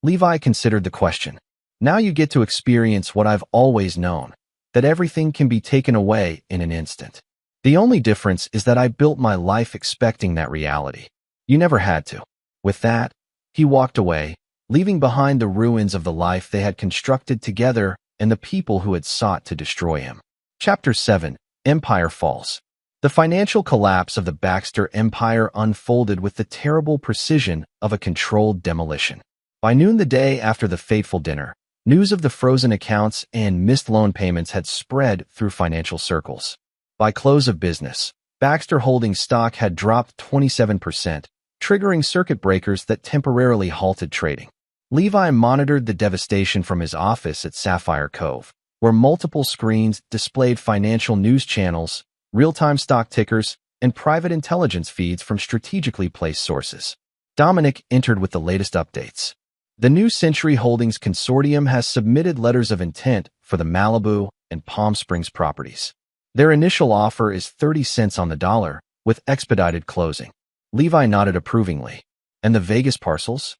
Levi considered the question. Now you get to experience what I've always known, that everything can be taken away in an instant. The only difference is that I built my life expecting that reality. You never had to. With that, he walked away, leaving behind the ruins of the life they had constructed together and the people who had sought to destroy him. Chapter 7: Empire Falls. The financial collapse of the Baxter Empire unfolded with the terrible precision of a controlled demolition. By noon the day after the fateful dinner, news of the frozen accounts and missed loan payments had spread through financial circles. By close of business, Baxter Holdings stock had dropped 27%, triggering circuit breakers that temporarily halted trading. Levi monitored the devastation from his office at Sapphire Cove, where multiple screens displayed financial news channels, real-time stock tickers, and private intelligence feeds from strategically placed sources. Dominic entered with the latest updates. The New Century Holdings Consortium has submitted letters of intent for the Malibu and Palm Springs properties. Their initial offer is 30 cents on the dollar, with expedited closing. Levi nodded approvingly. And the Vegas parcels?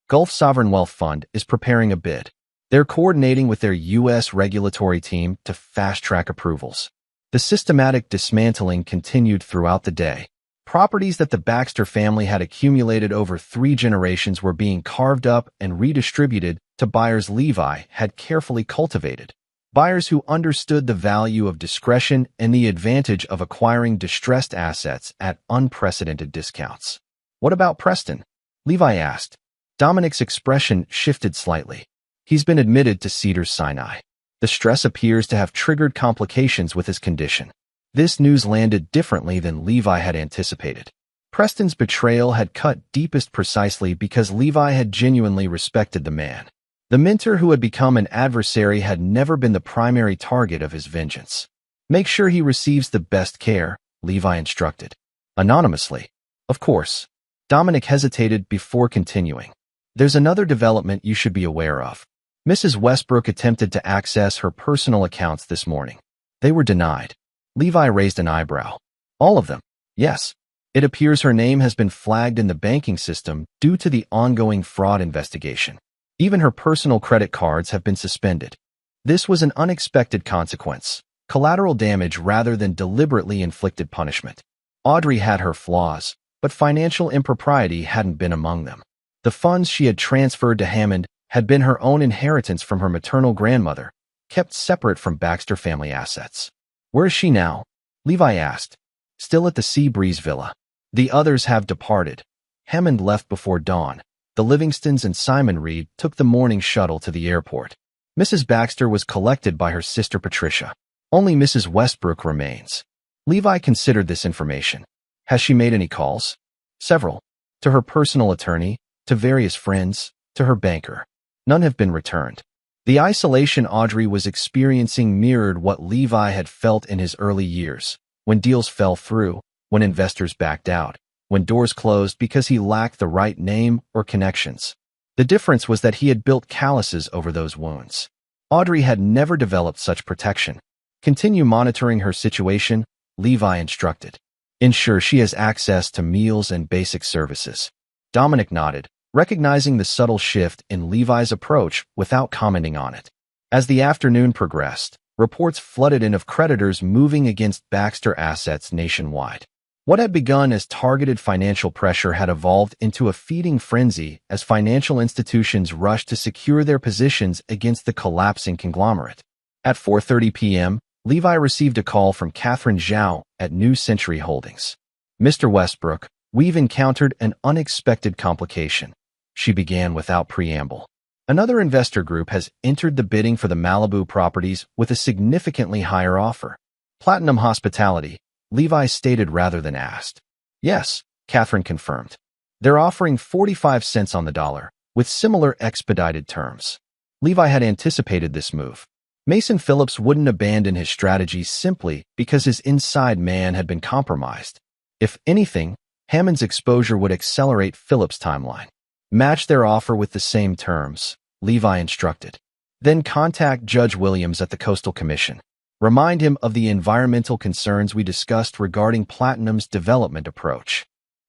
Gulf Sovereign Wealth Fund is preparing a bid. They're coordinating with their U.S. regulatory team to fast-track approvals. The systematic dismantling continued throughout the day. Properties that the Baxter family had accumulated over 3 generations were being carved up and redistributed to buyers Levi had carefully cultivated. Buyers who understood the value of discretion and the advantage of acquiring distressed assets at unprecedented discounts. What about Preston? Levi asked. Dominic's expression shifted slightly. He's been admitted to Cedars-Sinai. The stress appears to have triggered complications with his condition. This news landed differently than Levi had anticipated. Preston's betrayal had cut deepest precisely because Levi had genuinely respected the man. The mentor who had become an adversary had never been the primary target of his vengeance. Make sure he receives the best care, Levi instructed. Anonymously. Of course. Dominic hesitated before continuing. There's another development you should be aware of. Mrs. Westbrook attempted to access her personal accounts this morning. They were denied. Levi raised an eyebrow. All of them? Yes. It appears her name has been flagged in the banking system due to the ongoing fraud investigation. Even her personal credit cards have been suspended. This was an unexpected consequence, collateral damage rather than deliberately inflicted punishment. Audrey had her flaws, but financial impropriety hadn't been among them. The funds she had transferred to Hammond had been her own inheritance from her maternal grandmother, kept separate from Baxter family assets. Where is she now? Levi asked. Still at the Sea Breeze Villa. The others have departed. Hammond left before dawn. The Livingstons and Simon Reed took the morning shuttle to the airport. Mrs. Baxter was collected by her sister Patricia. Only Mrs. Westbrook remains. Levi considered this information. Has she made any calls? Several. To her personal attorney, to various friends, to her banker. None have been returned. The isolation Audrey was experiencing mirrored what Levi had felt in his early years, when deals fell through, when investors backed out, when doors closed because he lacked the right name or connections. The difference was that he had built calluses over those wounds. Audrey had never developed such protection. Continue monitoring her situation, Levi instructed. Ensure she has access to meals and basic services. Dominic nodded, recognizing the subtle shift in Levi's approach without commenting on it. As the afternoon progressed, reports flooded in of creditors moving against Baxter assets nationwide. What had begun as targeted financial pressure had evolved into a feeding frenzy as financial institutions rushed to secure their positions against the collapsing conglomerate. At 4:30 p.m., Levi received a call from Catherine Zhao at New Century Holdings. Mr. Westbrook, we've encountered an unexpected complication. She began without preamble. Another investor group has entered the bidding for the Malibu properties with a significantly higher offer. Platinum Hospitality, Levi stated rather than asked. Yes, Catherine confirmed. They're offering 45 cents on the dollar, with similar expedited terms. Levi had anticipated this move. Mason Phillips wouldn't abandon his strategy simply because his inside man had been compromised. If anything, Hammond's exposure would accelerate Phillips' timeline. Match their offer with the same terms, Levi instructed. Then contact Judge Williams at the Coastal Commission. Remind him of the environmental concerns we discussed regarding Platinum's development approach.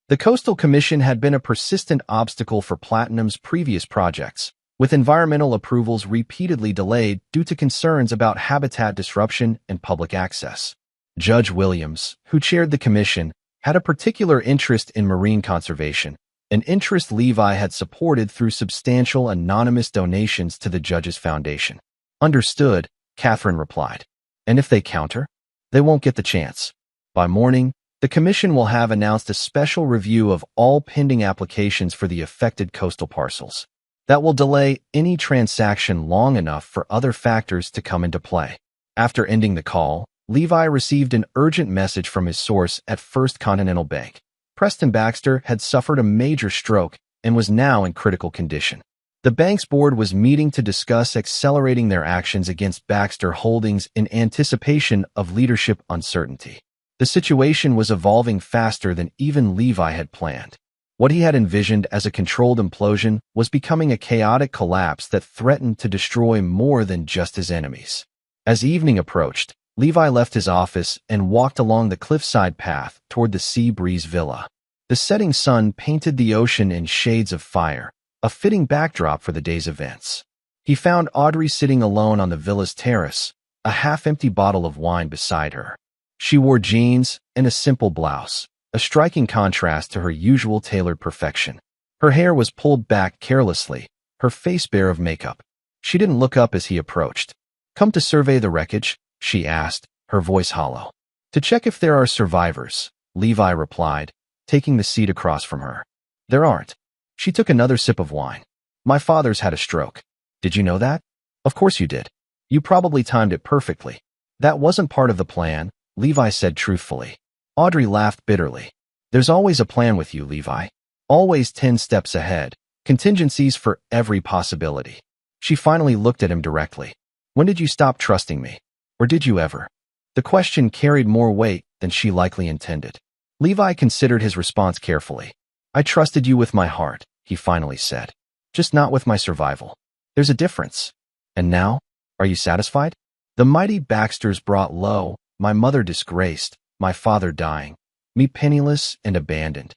The Coastal Commission had been a persistent obstacle for Platinum's previous projects, with environmental approvals repeatedly delayed due to concerns about habitat disruption and public access. Judge Williams, who chaired the commission, had a particular interest in marine conservation, an interest Levi had supported through substantial anonymous donations to the judge's foundation. Understood, Catherine replied. And if they counter? They won't get the chance. By morning, the commission will have announced a special review of all pending applications for the affected coastal parcels. That will delay any transaction long enough for other factors to come into play. After ending the call, Levi received an urgent message from his source at First Continental Bank. Preston Baxter had suffered a major stroke and was now in critical condition. The bank's board was meeting to discuss accelerating their actions against Baxter Holdings in anticipation of leadership uncertainty. The situation was evolving faster than even Levi had planned. What he had envisioned as a controlled implosion was becoming a chaotic collapse that threatened to destroy more than just his enemies. As evening approached, Levi left his office and walked along the cliffside path toward the Sea Breeze Villa. The setting sun painted the ocean in shades of fire, a fitting backdrop for the day's events. He found Audrey sitting alone on the villa's terrace, a half-empty bottle of wine beside her. She wore jeans and a simple blouse, a striking contrast to her usual tailored perfection. Her hair was pulled back carelessly, her face bare of makeup. She didn't look up as he approached. "Come to survey the wreckage?" she asked, her voice hollow. "To check if there are survivors," Levi replied, taking the seat across from her. "There aren't." She took another sip of wine. "My father's had a stroke. Did you know that?" "Of course you did. You probably timed it perfectly." "That wasn't part of the plan," Levi said truthfully. Audrey laughed bitterly. "There's always a plan with you, Levi. Always 10 steps ahead, contingencies for every possibility." She finally looked at him directly. "When did you stop trusting me? Or did you ever?" The question carried more weight than she likely intended. Levi considered his response carefully. "I trusted you with my heart," he finally said. "Just not with my survival. There's a difference. And now, are you satisfied?" The mighty Baxters brought low, my mother disgraced, my father dying, me penniless and abandoned.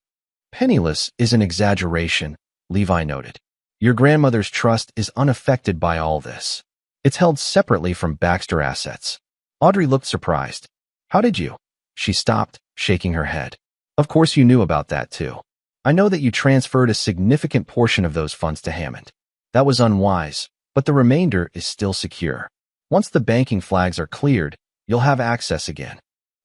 "Penniless is an exaggeration," Levi noted. "Your grandmother's trust is unaffected by all this. It's held separately from Baxter assets." Audrey looked surprised. "How did you?" She stopped, shaking her head. "Of course you knew about that too." I know that you transferred a significant portion of those funds to Hammond. That was unwise, but the remainder is still secure. Once the banking flags are cleared, you'll have access again.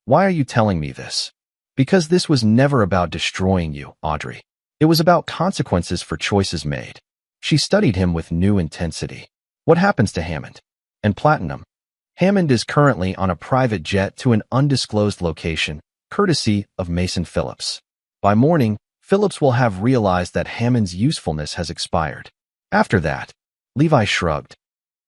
Why are you telling me this? Because this was never about destroying you, Audrey. It was about consequences for choices made. She studied him with new intensity. What happens to Hammond? And Platinum? Hammond is currently on a private jet to an undisclosed location, courtesy of Mason Phillips. By morning, Phillips will have realized that Hammond's usefulness has expired. After that, Levi shrugged.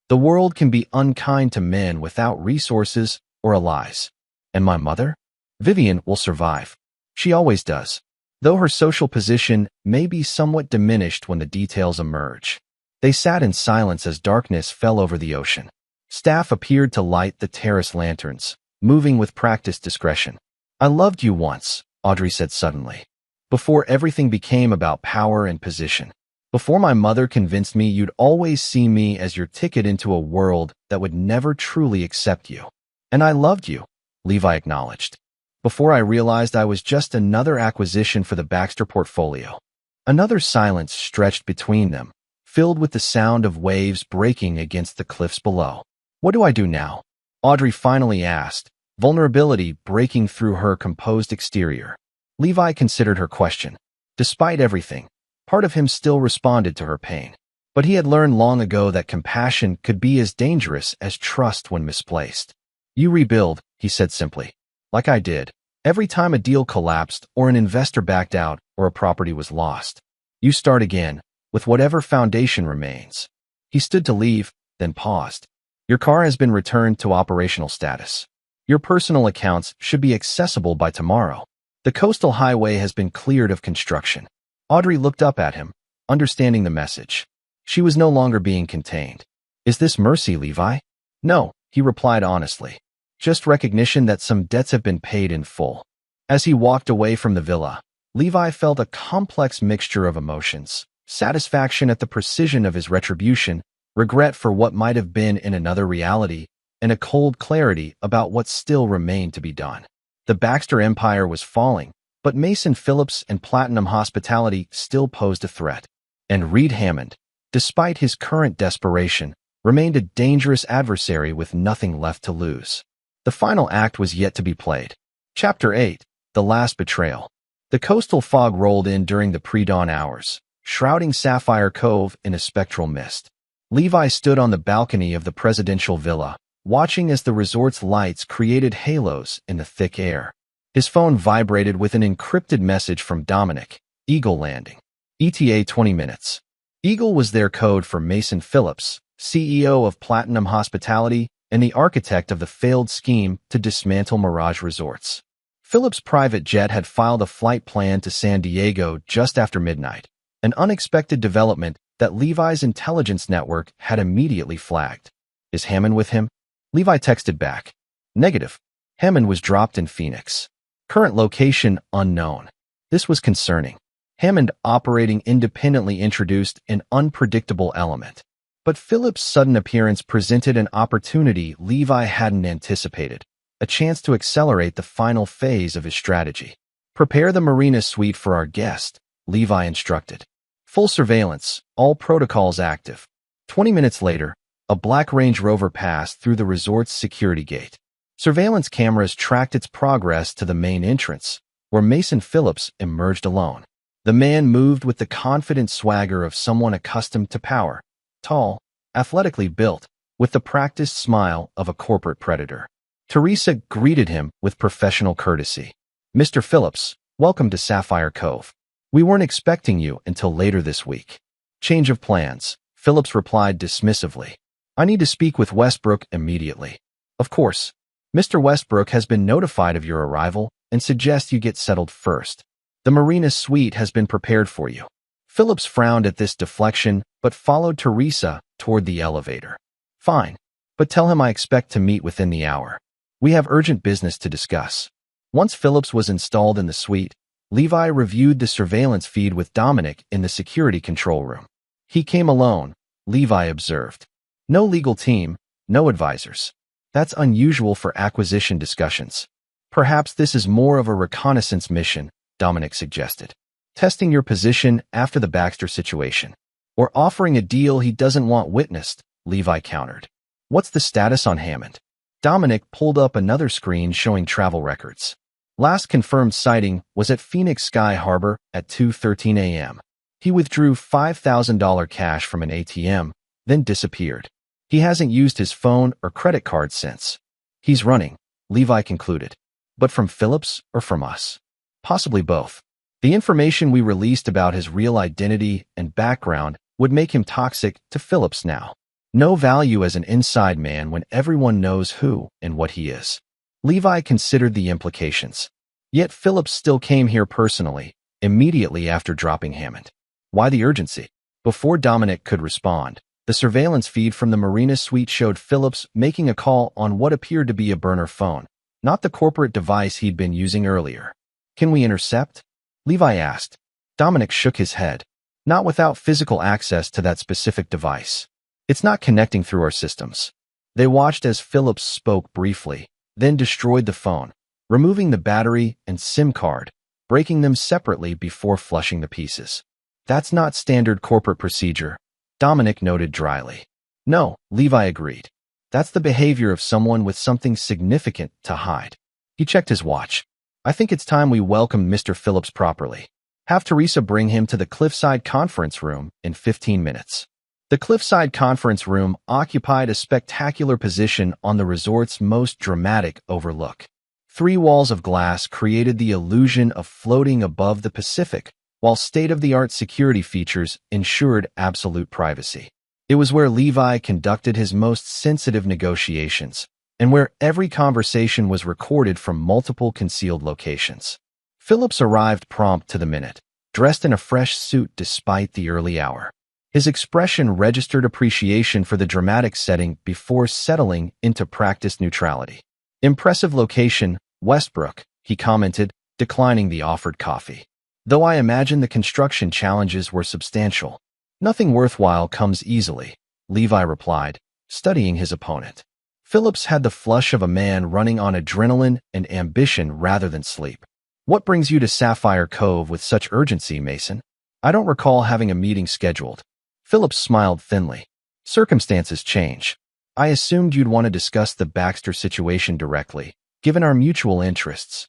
The world can be unkind to men without resources or allies. And my mother? Vivian will survive. She always does, though her social position may be somewhat diminished when the details emerge. They sat in silence as darkness fell over the ocean. Staff appeared to light the terrace lanterns, moving with practiced discretion. I loved you once, Audrey said suddenly. Before everything became about power and position. Before my mother convinced me you'd always see me as your ticket into a world that would never truly accept you. And I loved you, Levi acknowledged. Before I realized I was just another acquisition for the Baxter portfolio. Another silence stretched between them, filled with the sound of waves breaking against the cliffs below. What do I do now? Audrey finally asked, vulnerability breaking through her composed exterior. Levi considered her question. Despite everything, part of him still responded to her pain. But he had learned long ago that compassion could be as dangerous as trust when misplaced. You rebuild, he said simply. Like I did. Every time a deal collapsed or an investor backed out or a property was lost. You start again, with whatever foundation remains. He stood to leave, then paused. Your car has been returned to operational status. Your personal accounts should be accessible by tomorrow. The coastal highway has been cleared of construction. Audrey looked up at him, understanding the message. She was no longer being contained. Is this mercy, Levi? No, he replied honestly. Just recognition that some debts have been paid in full. As he walked away from the villa, Levi felt a complex mixture of emotions, satisfaction at the precision of his retribution, regret for what might have been in another reality, and a cold clarity about what still remained to be done. The Baxter Empire was falling, but Mason Phillips and Platinum Hospitality still posed a threat. And Reed Hammond, despite his current desperation, remained a dangerous adversary with nothing left to lose. The final act was yet to be played. Chapter 8, The Last Betrayal. The coastal fog rolled in during the pre-dawn hours, shrouding Sapphire Cove in a spectral mist. Levi stood on the balcony of the presidential villa, watching as the resort's lights created halos in the thick air. His phone vibrated with an encrypted message from Dominic, Eagle Landing. ETA 20 minutes. Eagle was their code for Mason Phillips, CEO of Platinum Hospitality and the architect of the failed scheme to dismantle Mirage Resorts. Phillips' private jet had filed a flight plan to San Diego just after midnight, an unexpected development that Levi's intelligence network had immediately flagged. Is Hammond with him? Levi texted back. Negative. Hammond was dropped in Phoenix. Current location unknown. This was concerning. Hammond operating independently introduced an unpredictable element. But Phillips' sudden appearance presented an opportunity Levi hadn't anticipated, a chance to accelerate the final phase of his strategy. Prepare the marina suite for our guest, Levi instructed. Full surveillance, all protocols active. 20 minutes later, a black Range Rover passed through the resort's security gate. Surveillance cameras tracked its progress to the main entrance, where Mason Phillips emerged alone. The man moved with the confident swagger of someone accustomed to power, tall, athletically built, with the practiced smile of a corporate predator. Teresa greeted him with professional courtesy. Mr. Phillips, welcome to Sapphire Cove. We weren't expecting you until later this week. Change of plans, Phillips replied dismissively. I need to speak with Westbrook immediately. Of course. Mr. Westbrook has been notified of your arrival and suggests you get settled first. The marina suite has been prepared for you. Phillips frowned at this deflection, but followed Teresa toward the elevator. Fine, but tell him I expect to meet within the hour. We have urgent business to discuss. Once Phillips was installed in the suite, Levi reviewed the surveillance feed with Dominic in the security control room. He came alone, Levi observed. No legal team, no advisors. That's unusual for acquisition discussions. Perhaps this is more of a reconnaissance mission, Dominic suggested. testing your position after the Baxter situation, or offering a deal he doesn't want witnessed, Levi countered. What's the status on Hammond? Dominic pulled up another screen showing travel records. Last confirmed sighting was at Phoenix Sky Harbor at 2:13 a.m. He withdrew $5,000 cash from an ATM, then disappeared. He hasn't used his phone or credit card since. He's running, Levi concluded. But from Phillips or from us? Possibly both. The information we released about his real identity and background would make him toxic to Phillips now. No value as an inside man when everyone knows who and what he is. Levi considered the implications. Yet Phillips still came here personally, immediately after dropping Hammond. Why the urgency? Before Dominic could respond, the surveillance feed from the Marina suite showed Phillips making a call on what appeared to be a burner phone, not the corporate device he'd been using earlier. Can we intercept? Levi asked. Dominic shook his head. Not without physical access to that specific device. It's not connecting through our systems. They watched as Phillips spoke briefly, then destroyed the phone, removing the battery and SIM card, breaking them separately before flushing the pieces. That's not standard corporate procedure, Dominic noted dryly. No, Levi agreed. That's the behavior of someone with something significant to hide. He checked his watch. I think it's time we welcome Mr. Phillips properly. Have Teresa bring him to the Cliffside Conference Room in 15 minutes. The Cliffside Conference Room occupied a spectacular position on the resort's most dramatic overlook. 3 walls of glass created the illusion of floating above the Pacific, while state-of-the-art security features ensured absolute privacy. It was where Levi conducted his most sensitive negotiations, and where every conversation was recorded from multiple concealed locations. Phillips arrived prompt to the minute, dressed in a fresh suit despite the early hour. His expression registered appreciation for the dramatic setting before settling into practiced neutrality. Impressive location, Westbrook, he commented, declining the offered coffee. Though I imagine the construction challenges were substantial. Nothing worthwhile comes easily, Levi replied, studying his opponent. Phillips had the flush of a man running on adrenaline and ambition rather than sleep. What brings you to Sapphire Cove with such urgency, Mason? I don't recall having a meeting scheduled. Phillips smiled thinly. Circumstances change. I assumed you'd want to discuss the Baxter situation directly, given our mutual interests.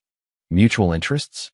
Mutual interests?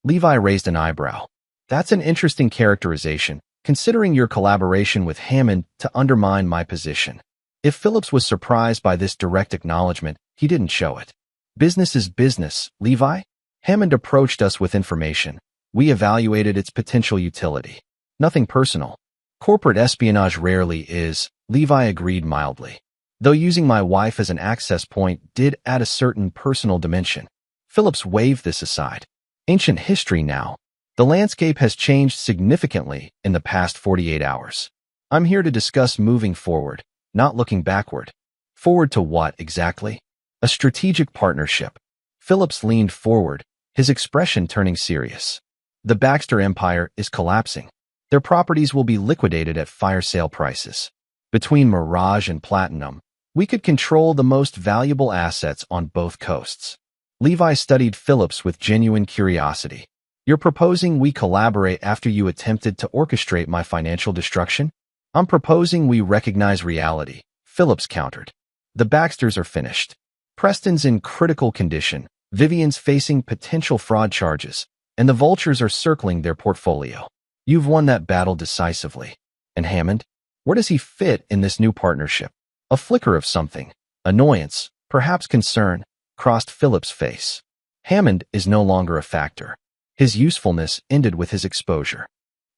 Levi raised an eyebrow. That's an interesting characterization, considering your collaboration with Hammond to undermine my position. If Phillips was surprised by this direct acknowledgement, he didn't show it. Business is business, Levi. Hammond approached us with information. We evaluated its potential utility. Nothing personal. Corporate espionage rarely is, Levi agreed mildly. Though using my wife as an access point did add a certain personal dimension. Phillips waved this aside. Ancient history now. The landscape has changed significantly in the past 48 hours. I'm here to discuss moving forward, not looking backward. Forward to what, exactly? A strategic partnership. Phillips leaned forward, his expression turning serious. The Baxter empire is collapsing. Their properties will be liquidated at fire sale prices. Between Mirage and Platinum, we could control the most valuable assets on both coasts. Levi studied Phillips with genuine curiosity. You're proposing we collaborate after you attempted to orchestrate my financial destruction? I'm proposing we recognize reality, Phillips countered. The Baxters are finished. Preston's in critical condition, Vivian's facing potential fraud charges, and the vultures are circling their portfolio. You've won that battle decisively. And Hammond? Where does he fit in this new partnership? A flicker of something, annoyance, perhaps concern, crossed Phillips' face. Hammond is no longer a factor. His usefulness ended with his exposure.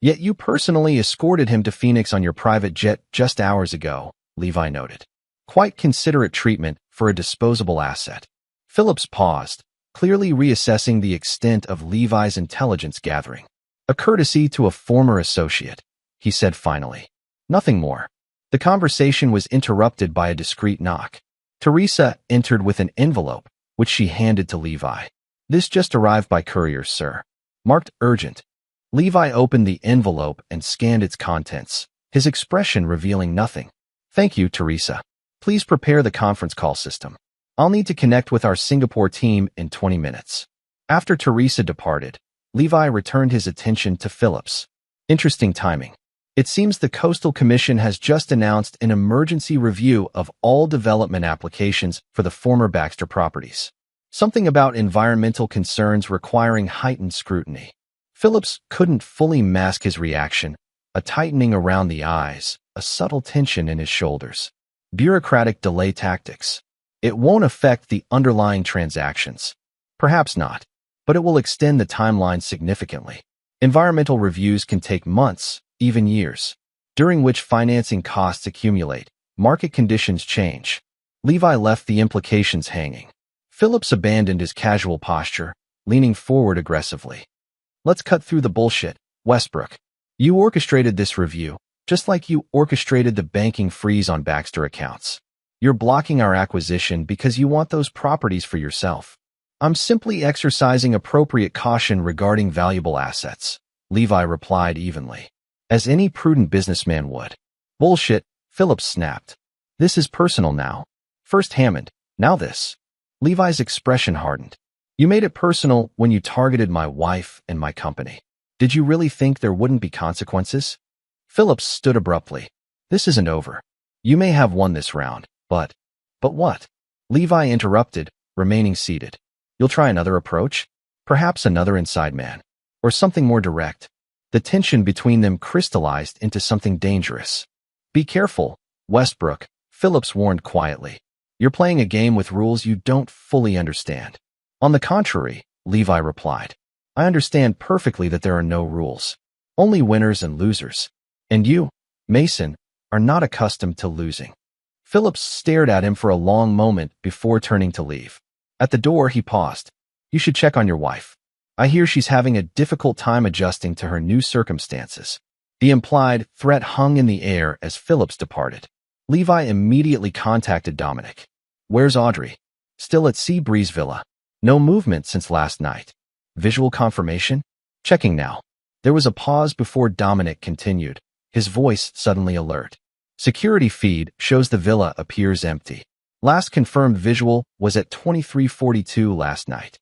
Yet you personally escorted him to Phoenix on your private jet just hours ago, Levi noted. Quite considerate treatment for a disposable asset. Phillips paused, clearly reassessing the extent of Levi's intelligence gathering. A courtesy to a former associate, he said finally. Nothing more. The conversation was interrupted by a discreet knock. Teresa entered with an envelope, which she handed to Levi. This just arrived by courier, sir. Marked urgent. Levi opened the envelope and scanned its contents, his expression revealing nothing. Thank you, Teresa. Please prepare the conference call system. I'll need to connect with our Singapore team in 20 minutes. After Teresa departed, Levi returned his attention to Phillips. Interesting timing. It seems the Coastal Commission has just announced an emergency review of all development applications for the former Baxter properties. Something about environmental concerns requiring heightened scrutiny. Phillips couldn't fully mask his reaction, a tightening around the eyes, a subtle tension in his shoulders. Bureaucratic delay tactics. It won't affect the underlying transactions. Perhaps not, but it will extend the timeline significantly. Environmental reviews can take months, even years, during which financing costs accumulate, market conditions change. Levi left the implications hanging. Phillips abandoned his casual posture, leaning forward aggressively. Let's cut through the bullshit, Westbrook. You orchestrated this review, just like you orchestrated the banking freeze on Baxter accounts. You're blocking our acquisition because you want those properties for yourself. I'm simply exercising appropriate caution regarding valuable assets, Levi replied evenly, as any prudent businessman would. Bullshit, Phillips snapped. This is personal now. First Hammond, now this. Levi's expression hardened. You made it personal when you targeted my wife and my company. Did you really think there wouldn't be consequences? Phillips stood abruptly. This isn't over. You may have won this round, but what? Levi interrupted, remaining seated. You'll try another approach? Perhaps another inside man? Or something more direct? The tension between them crystallized into something dangerous. Be careful, Westbrook, Phillips warned quietly. You're playing a game with rules you don't fully understand. On the contrary, Levi replied. I understand perfectly that there are no rules. Only winners and losers. And you, Mason, are not accustomed to losing. Phillips stared at him for a long moment before turning to leave. At the door, he paused. You should check on your wife. I hear she's having a difficult time adjusting to her new circumstances. The implied threat hung in the air as Phillips departed. Levi immediately contacted Dominic. Where's Audrey? Still at Sea Breeze Villa. No movement since last night. Visual confirmation? Checking now. There was a pause before Dominic continued, his voice suddenly alert. Security feed shows the villa appears empty. Last confirmed visual was at 23:42 last night.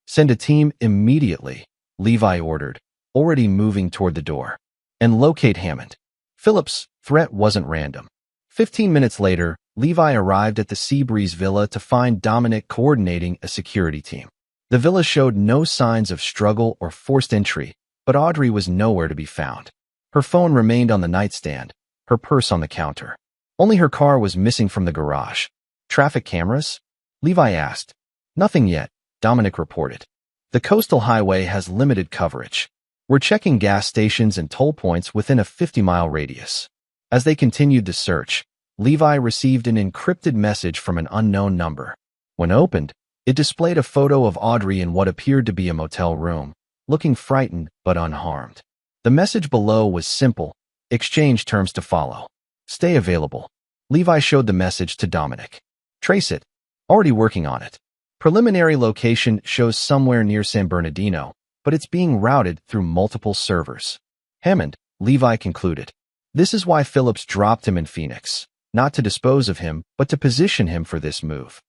Send a team immediately, Levi ordered, already moving toward the door. And locate Hammond. Phillips' threat wasn't random. 15 minutes later, Levi arrived at the Seabreeze Villa to find Dominic coordinating a security team. The villa showed no signs of struggle or forced entry, but Audrey was nowhere to be found. Her phone remained on the nightstand, her purse on the counter. Only her car was missing from the garage. Traffic cameras? Levi asked. Nothing yet, Dominic reported. The coastal highway has limited coverage. We're checking gas stations and toll points within a 50-mile radius. As they continued the search, Levi received an encrypted message from an unknown number. When opened, it displayed a photo of Audrey in what appeared to be a motel room, looking frightened but unharmed. The message below was simple: exchange terms to follow. Stay available. Levi showed the message to Dominic. Trace it. Already working on it. Preliminary location shows somewhere near San Bernardino, but it's being routed through multiple servers. Hammond, Levi concluded. This is why Phillips dropped him in Phoenix. Not to dispose of him, but to position him for this move.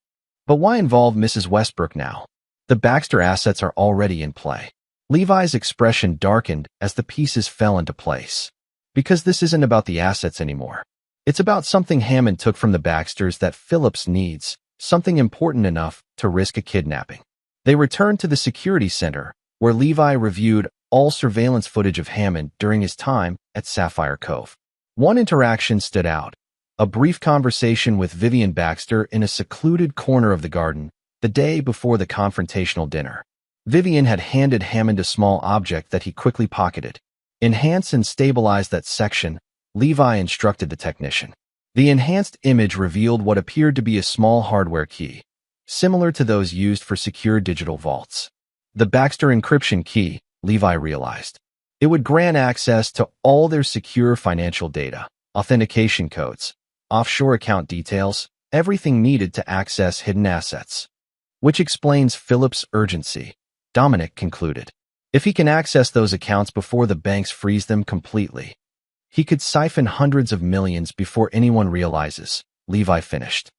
But why involve Mrs. Westbrook now? The Baxter assets are already in play. Levi's expression darkened as the pieces fell into place. Because this isn't about the assets anymore. It's about something Hammond took from the Baxters that Phillips needs, something important enough to risk a kidnapping. They returned to the security center, where Levi reviewed all surveillance footage of Hammond during his time at Sapphire Cove. One interaction stood out. A brief conversation with Vivian Baxter in a secluded corner of the garden, the day before the confrontational dinner. Vivian had handed Hammond a small object that he quickly pocketed. Enhance and stabilize that section, Levi instructed the technician. The enhanced image revealed what appeared to be a small hardware key, similar to those used for secure digital vaults. The Baxter encryption key, Levi realized. It would grant access to all their secure financial data, authentication codes, offshore account details, everything needed to access hidden assets. Which explains Phillips' urgency, Dominic concluded. If he can access those accounts before the banks freeze them completely, he could siphon hundreds of millions before anyone realizes, Levi finished.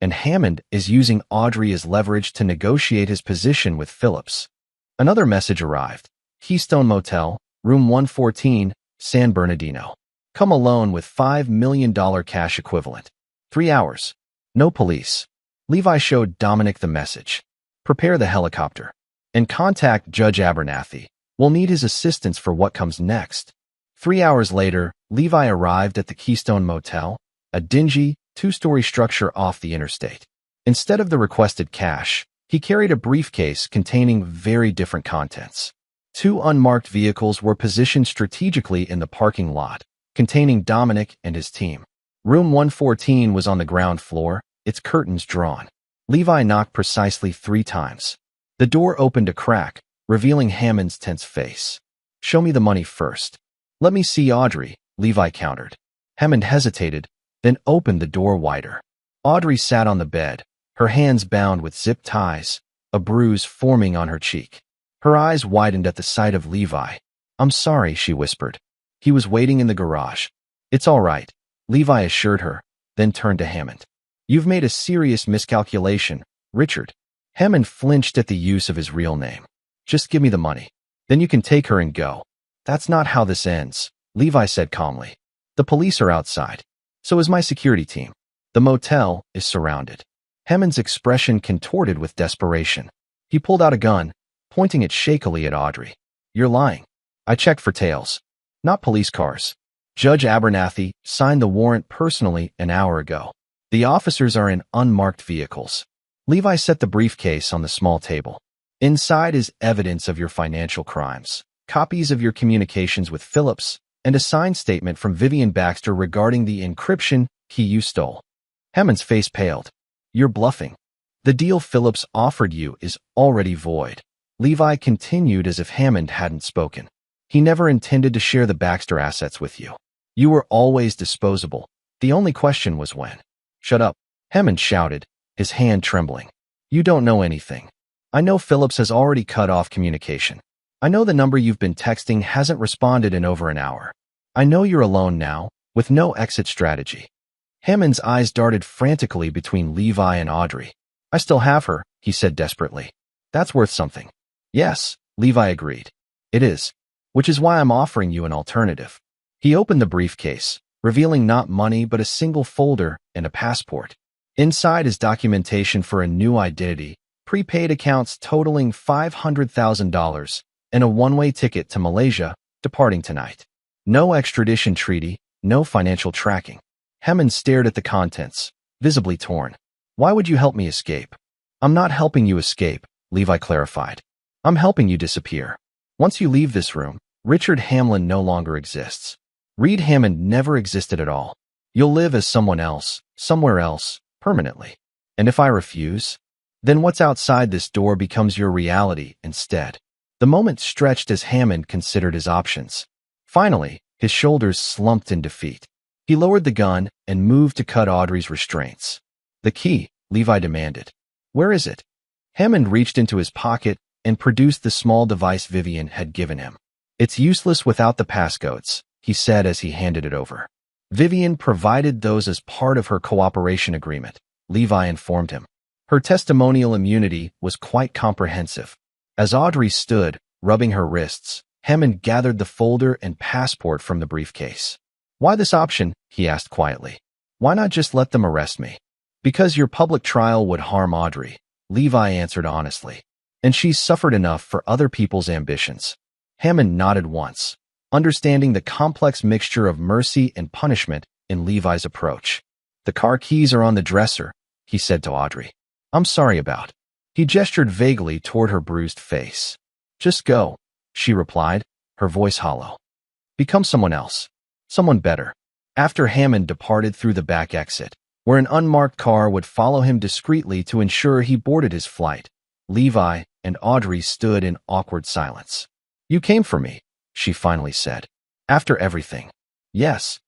And Hammond is using Audrey as leverage to negotiate his position with Phillips. Another message arrived. Keystone Motel, Room 114, San Bernardino. Come alone with $5 million cash equivalent. 3 hours. No police. Levi showed Dominic the message. Prepare the helicopter. And contact Judge Abernathy. We'll need his assistance for what comes next. 3 hours later, Levi arrived at the Keystone Motel, a dingy, 2-story structure off the interstate. Instead of the requested cash, he carried a briefcase containing very different contents. 2 unmarked vehicles were positioned strategically in the parking lot, containing Dominic and his team. Room 114 was on the ground floor, its curtains drawn. Levi knocked precisely 3 times. The door opened a crack, revealing Hammond's tense face. "Show me the money first." "Let me see Audrey," Levi countered. Hammond hesitated, then opened the door wider. Audrey sat on the bed, her hands bound with zip ties, a bruise forming on her cheek. Her eyes widened at the sight of Levi. "I'm sorry," she whispered. He was waiting in the garage. "It's all right," Levi assured her, then turned to Hammond. "You've made a serious miscalculation, Richard." Hammond flinched at the use of his real name. "Just give me the money. Then you can take her and go." "That's not how this ends," Levi said calmly. "The police are outside. So is my security team. The motel is surrounded." Hammond's expression contorted with desperation. He pulled out a gun, pointing it shakily at Audrey. "You're lying. I checked for tails. Not police cars. Judge Abernathy signed the warrant personally an hour ago. The officers are in unmarked vehicles." Levi set the briefcase on the small table. "Inside is evidence of your financial crimes, copies of your communications with Phillips, and a signed statement from Vivian Baxter regarding the encryption key you stole." Hammond's face paled. "You're bluffing. The deal Phillips offered you is already void." Levi continued as if Hammond hadn't spoken. "He never intended to share the Baxter assets with you. You were always disposable. The only question was when." "Shut up," Hammond shouted, his hand trembling. "You don't know anything. I know Phillips has already cut off communication. I know the number you've been texting hasn't responded in over an hour. I know you're alone now, with no exit strategy." Hammond's eyes darted frantically between Levi and Audrey. "I still have her," he said desperately. "That's worth something." "Yes," Levi agreed. "It is. Which is why I'm offering you an alternative." He opened the briefcase, revealing not money but a single folder and a passport. Inside is documentation for a new identity, prepaid accounts totaling $500,000, and a one-way ticket to Malaysia, departing tonight. No extradition treaty, no financial tracking. Hammond stared at the contents, visibly torn. "Why would you help me escape?" "I'm not helping you escape," Levi clarified. "I'm helping you disappear. Once you leave this room, Richard Hamlin no longer exists. Reed Hammond never existed at all. You'll live as someone else, somewhere else, permanently. And if I refuse, then what's outside this door becomes your reality instead." The moment stretched as Hammond considered his options. Finally, his shoulders slumped in defeat. He lowered the gun and moved to cut Audrey's restraints. "The key," Levi demanded. "Where is it?" Hammond reached into his pocket and produced the small device Vivian had given him. "It's useless without the passcodes," he said as he handed it over. "Vivian provided those as part of her cooperation agreement," Levi informed him. Her testimonial immunity was quite comprehensive. As Audrey stood, rubbing her wrists, Hammond gathered the folder and passport from the briefcase. "Why this option?" he asked quietly. "Why not just let them arrest me?" "Because your public trial would harm Audrey," Levi answered honestly. "And she's suffered enough for other people's ambitions." Hammond nodded once, understanding the complex mixture of mercy and punishment in Levi's approach. "The car keys are on the dresser," he said to Audrey. "I'm sorry about." He gestured vaguely toward her bruised face. "Just go," she replied, her voice hollow. "Become someone else. Someone better." After Hammond departed through the back exit, where an unmarked car would follow him discreetly to ensure he boarded his flight, Levi and Audrey stood in awkward silence. "You came for me," she finally said. "After everything." "Yes."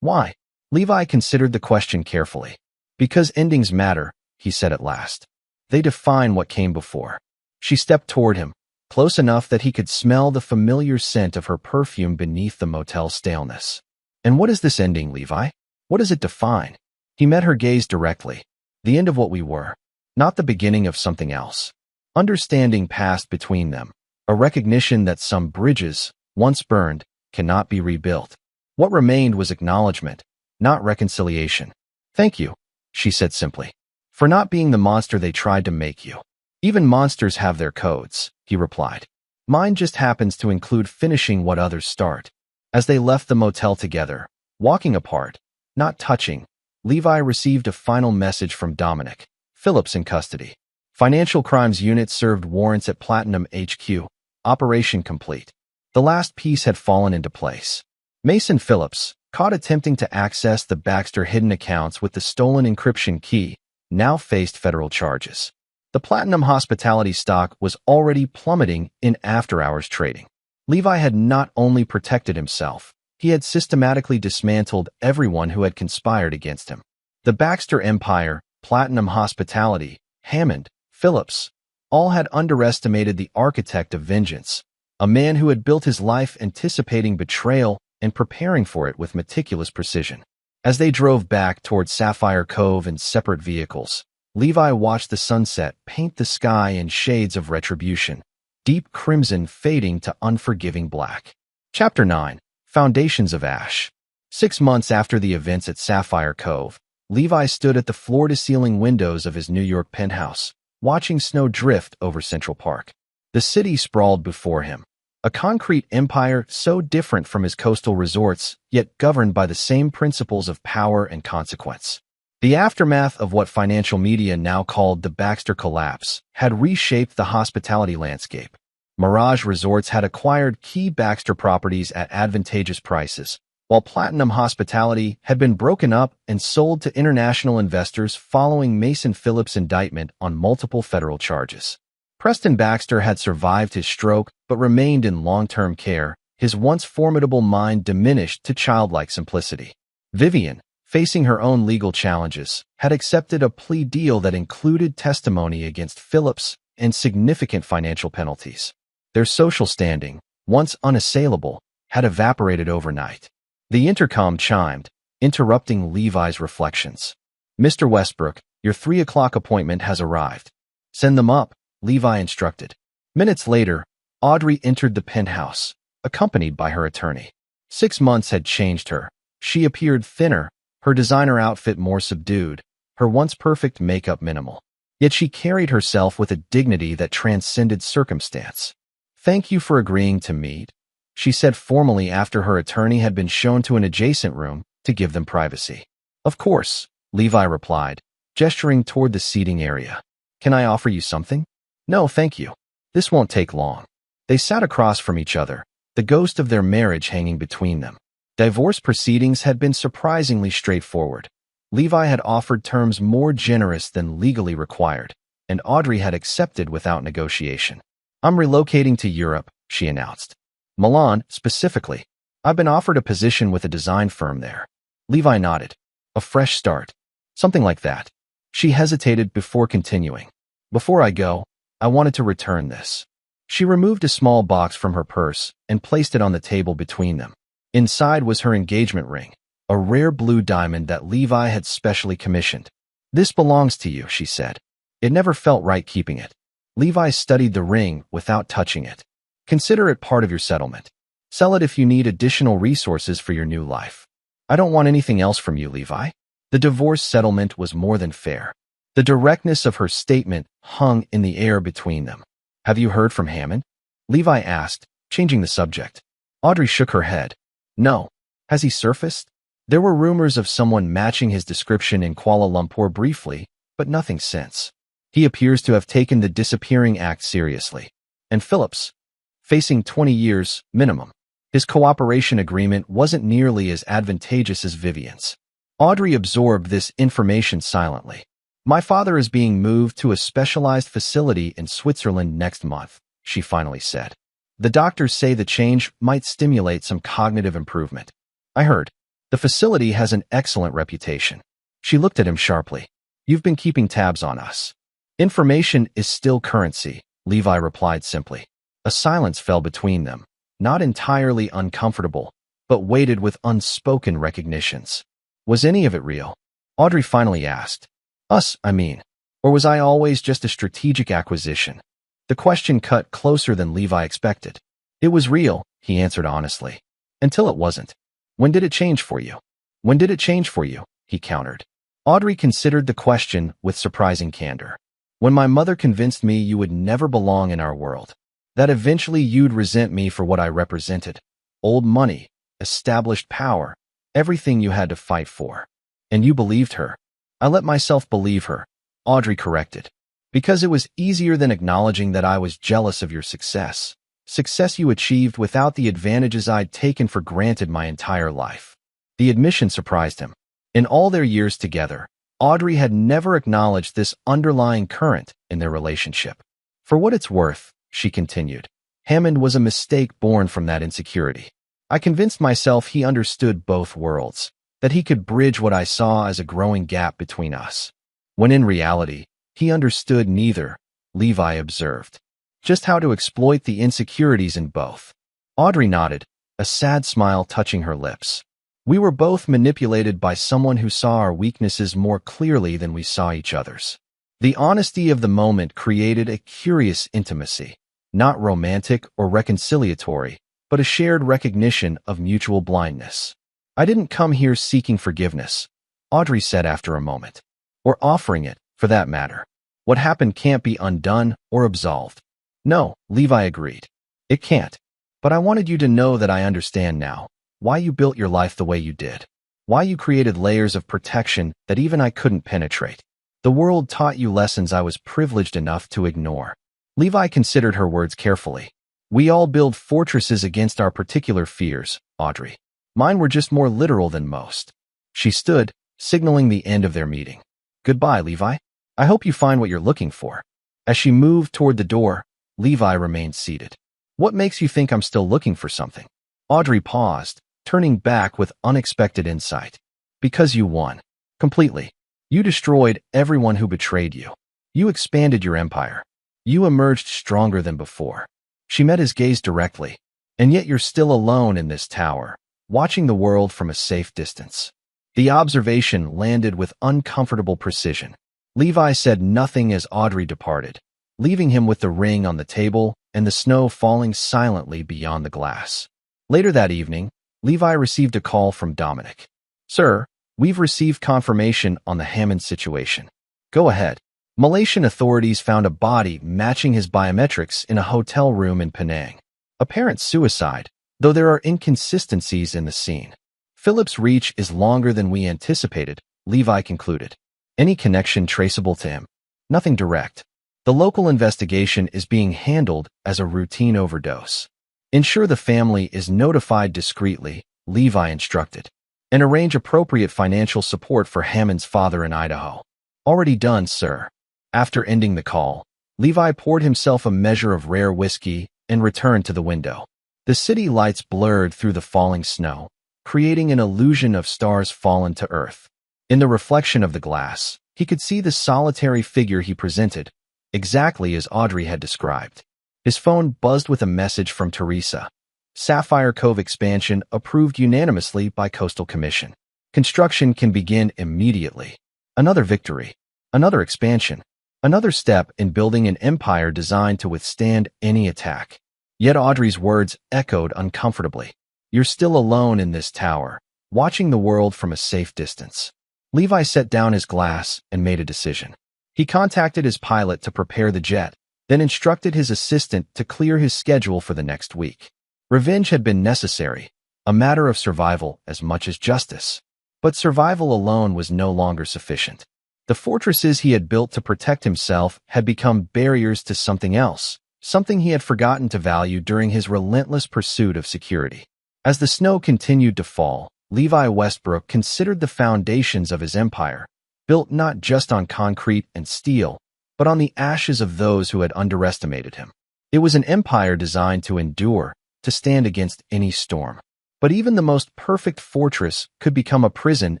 "Why?" Levi considered the question carefully. "Because endings matter," he said at last. "They define what came before." She stepped toward him, close enough that he could smell the familiar scent of her perfume beneath the motel's staleness. "And what is this ending, Levi? What does it define?" He met her gaze directly. "The end of what we were, not the beginning of something else." Understanding passed between them, a recognition that some bridges, once burned, cannot be rebuilt. What remained was acknowledgement, not reconciliation. "Thank you," she said simply, "for not being the monster they tried to make you." "Even monsters have their codes," he replied. "Mine just happens to include finishing what others start." As they left the motel together, walking apart, not touching, Levi received a final message from Dominic. "Phillips in custody. Financial Crimes Unit served warrants at Platinum HQ. Operation complete." The last piece had fallen into place. Mason Phillips, caught attempting to access the Baxter hidden accounts with the stolen encryption key, now faced federal charges. The Platinum Hospitality stock was already plummeting in after-hours trading. Levi had not only protected himself, he had systematically dismantled everyone who had conspired against him. The Baxter Empire, Platinum Hospitality, Hammond, Phillips, all had underestimated the architect of vengeance, a man who had built his life anticipating betrayal and preparing for it with meticulous precision. As they drove back toward Sapphire Cove in separate vehicles, Levi watched the sunset paint the sky in shades of retribution, deep crimson fading to unforgiving black. Chapter 9. Foundations of Ash. 6 months after the events at Sapphire Cove, Levi stood at the floor-to-ceiling windows of his New York penthouse, watching snow drift over Central Park. The city sprawled before him, a concrete empire so different from his coastal resorts, yet governed by the same principles of power and consequence. The aftermath of what financial media now called the Baxter collapse had reshaped the hospitality landscape. Mirage Resorts had acquired key Baxter properties at advantageous prices, while Platinum Hospitality had been broken up and sold to international investors following Mason Phillips' indictment on multiple federal charges. Preston Baxter had survived his stroke but remained in long-term care, his once formidable mind diminished to childlike simplicity. Vivian, facing her own legal challenges, had accepted a plea deal that included testimony against Phillips and significant financial penalties. Their social standing, once unassailable, had evaporated overnight. The intercom chimed, interrupting Levi's reflections. "Mr. Westbrook, your 3 o'clock appointment has arrived." "Send them up," Levi instructed. Minutes later, Audrey entered the penthouse, accompanied by her attorney. 6 months had changed her. She appeared thinner, her designer outfit more subdued, her once perfect makeup minimal. Yet she carried herself with a dignity that transcended circumstance. "Thank you for agreeing to meet," she said formally after her attorney had been shown to an adjacent room to give them privacy. "Of course," Levi replied, gesturing toward the seating area. "Can I offer you something?" "No, thank you. This won't take long." They sat across from each other, the ghost of their marriage hanging between them. Divorce proceedings had been surprisingly straightforward. Levi had offered terms more generous than legally required, and Audrey had accepted without negotiation. "I'm relocating to Europe," she announced. "Milan, specifically. I've been offered a position with a design firm there." Levi nodded. "A fresh start. Something like that." She hesitated before continuing. "Before I go, I wanted to return this." She removed a small box from her purse and placed it on the table between them. Inside was her engagement ring, a rare blue diamond that Levi had specially commissioned. "This belongs to you," she said. It never felt right keeping it. Levi studied the ring without touching it. "Consider it part of your settlement. Sell it if you need additional resources for your new life." "I don't want anything else from you, Levi." The divorce settlement was more than fair. The directness of her statement hung in the air between them. "Have you heard from Hammond?" Levi asked, changing the subject. Audrey shook her head. "No. Has he surfaced?" There were rumors of someone matching his description in Kuala Lumpur briefly, but nothing since. He appears to have taken the disappearing act seriously. And Phillips, facing 20 years minimum. His cooperation agreement wasn't nearly as advantageous as Vivian's. Audrey absorbed this information silently. "My father is being moved to a specialized facility in Switzerland next month," she finally said. "The doctors say the change might stimulate some cognitive improvement." "I heard. The facility has an excellent reputation." She looked at him sharply. "You've been keeping tabs on us." "Information is still currency," Levi replied simply. A silence fell between them, not entirely uncomfortable, but weighted with unspoken recognitions. "Was any of it real?" Audrey finally asked. "Us, I mean. Or was I always just a strategic acquisition?" The question cut closer than Levi expected. It was real, he answered honestly. Until it wasn't. When did it change for you? When did it change for you? He countered. Audrey considered the question with surprising candor. When my mother convinced me you would never belong in our world. That eventually you'd resent me for what I represented. Old money, established power, everything you had to fight for. And you believed her. I let myself believe her, Audrey corrected. Because it was easier than acknowledging that I was jealous of your success. Success you achieved without the advantages I'd taken for granted my entire life. The admission surprised him. In all their years together, Audrey had never acknowledged this underlying current in their relationship. For what it's worth, she continued, Hammond was a mistake born from that insecurity. I convinced myself he understood both worlds, that he could bridge what I saw as a growing gap between us. When in reality, he understood neither, Levi observed. Just how to exploit the insecurities in both. Audrey nodded, a sad smile touching her lips. We were both manipulated by someone who saw our weaknesses more clearly than we saw each other's. The honesty of the moment created a curious intimacy, not romantic or reconciliatory, but a shared recognition of mutual blindness. I didn't come here seeking forgiveness, Audrey said after a moment. Or offering it, for that matter. What happened can't be undone or absolved. No, Levi agreed. It can't. But I wanted you to know that I understand now. Why you built your life the way you did. Why you created layers of protection that even I couldn't penetrate. The world taught you lessons I was privileged enough to ignore. Levi considered her words carefully. We all build fortresses against our particular fears, Audrey. Mine were just more literal than most. She stood, signaling the end of their meeting. Goodbye, Levi. I hope you find what you're looking for. As she moved toward the door, Levi remained seated. What makes you think I'm still looking for something? Audrey paused, turning back with unexpected insight. Because you won. Completely. You destroyed everyone who betrayed you. You expanded your empire. You emerged stronger than before. She met his gaze directly. And yet you're still alone in this tower, watching the world from a safe distance. The observation landed with uncomfortable precision. Levi said nothing as Audrey departed, leaving him with the ring on the table and the snow falling silently beyond the glass. Later that evening, Levi received a call from Dominic. Sir, we've received confirmation on the Hammond situation. Go ahead. Malaysian authorities found a body matching his biometrics in a hotel room in Penang. Apparent suicide, though there are inconsistencies in the scene. Philip's reach is longer than we anticipated, Levi concluded. Any connection traceable to him? Nothing direct. The local investigation is being handled as a routine overdose. Ensure the family is notified discreetly, Levi instructed, and arrange appropriate financial support for Hammond's father in Idaho. Already done, sir. After ending the call, Levi poured himself a measure of rare whiskey and returned to the window. The city lights blurred through the falling snow, creating an illusion of stars fallen to earth. In the reflection of the glass, he could see the solitary figure he presented, exactly as Audrey had described. His phone buzzed with a message from Teresa. Sapphire Cove expansion approved unanimously by Coastal Commission. Construction can begin immediately. Another victory. Another expansion. Another step in building an empire designed to withstand any attack. Yet Audrey's words echoed uncomfortably. You're still alone in this tower, watching the world from a safe distance. Levi set down his glass and made a decision. He contacted his pilot to prepare the jet, then instructed his assistant to clear his schedule for the next week. Revenge had been necessary, a matter of survival as much as justice. But survival alone was no longer sufficient. The fortresses he had built to protect himself had become barriers to something else, something he had forgotten to value during his relentless pursuit of security. As the snow continued to fall, Levi Westbrook considered the foundations of his empire, built not just on concrete and steel, but on the ashes of those who had underestimated him. It was an empire designed to endure, to stand against any storm. But even the most perfect fortress could become a prison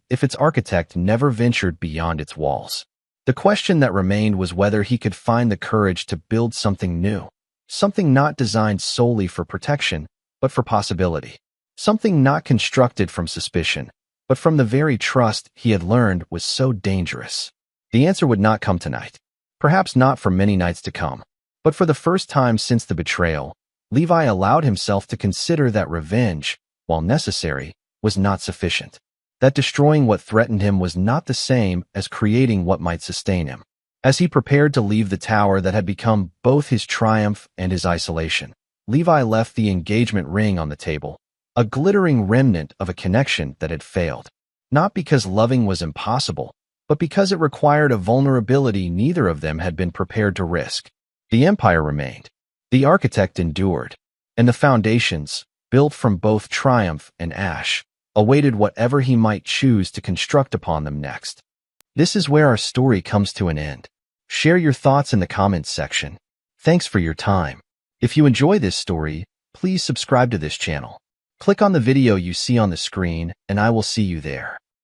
if its architect never ventured beyond its walls. The question that remained was whether he could find the courage to build something new, something not designed solely for protection, but for possibility, something not constructed from suspicion, but from the very trust he had learned was so dangerous. The answer would not come tonight, perhaps not for many nights to come, But for the first time since the betrayal, Levi allowed himself to consider that revenge, while necessary, was not sufficient. That destroying what threatened him was not the same as creating what might sustain him. As he prepared to leave the tower that had become both his triumph and his isolation, Levi left the engagement ring on the table, a glittering remnant of a connection that had failed. Not because loving was impossible, but because it required a vulnerability neither of them had been prepared to risk. The empire remained. The architect endured. And the foundations, built from both triumph and ash, awaited whatever he might choose to construct upon them next. This is where our story comes to an end. Share your thoughts in the comments section. Thanks for your time. If you enjoy this story, please subscribe to this channel. Click on the video you see on the screen, and I will see you there.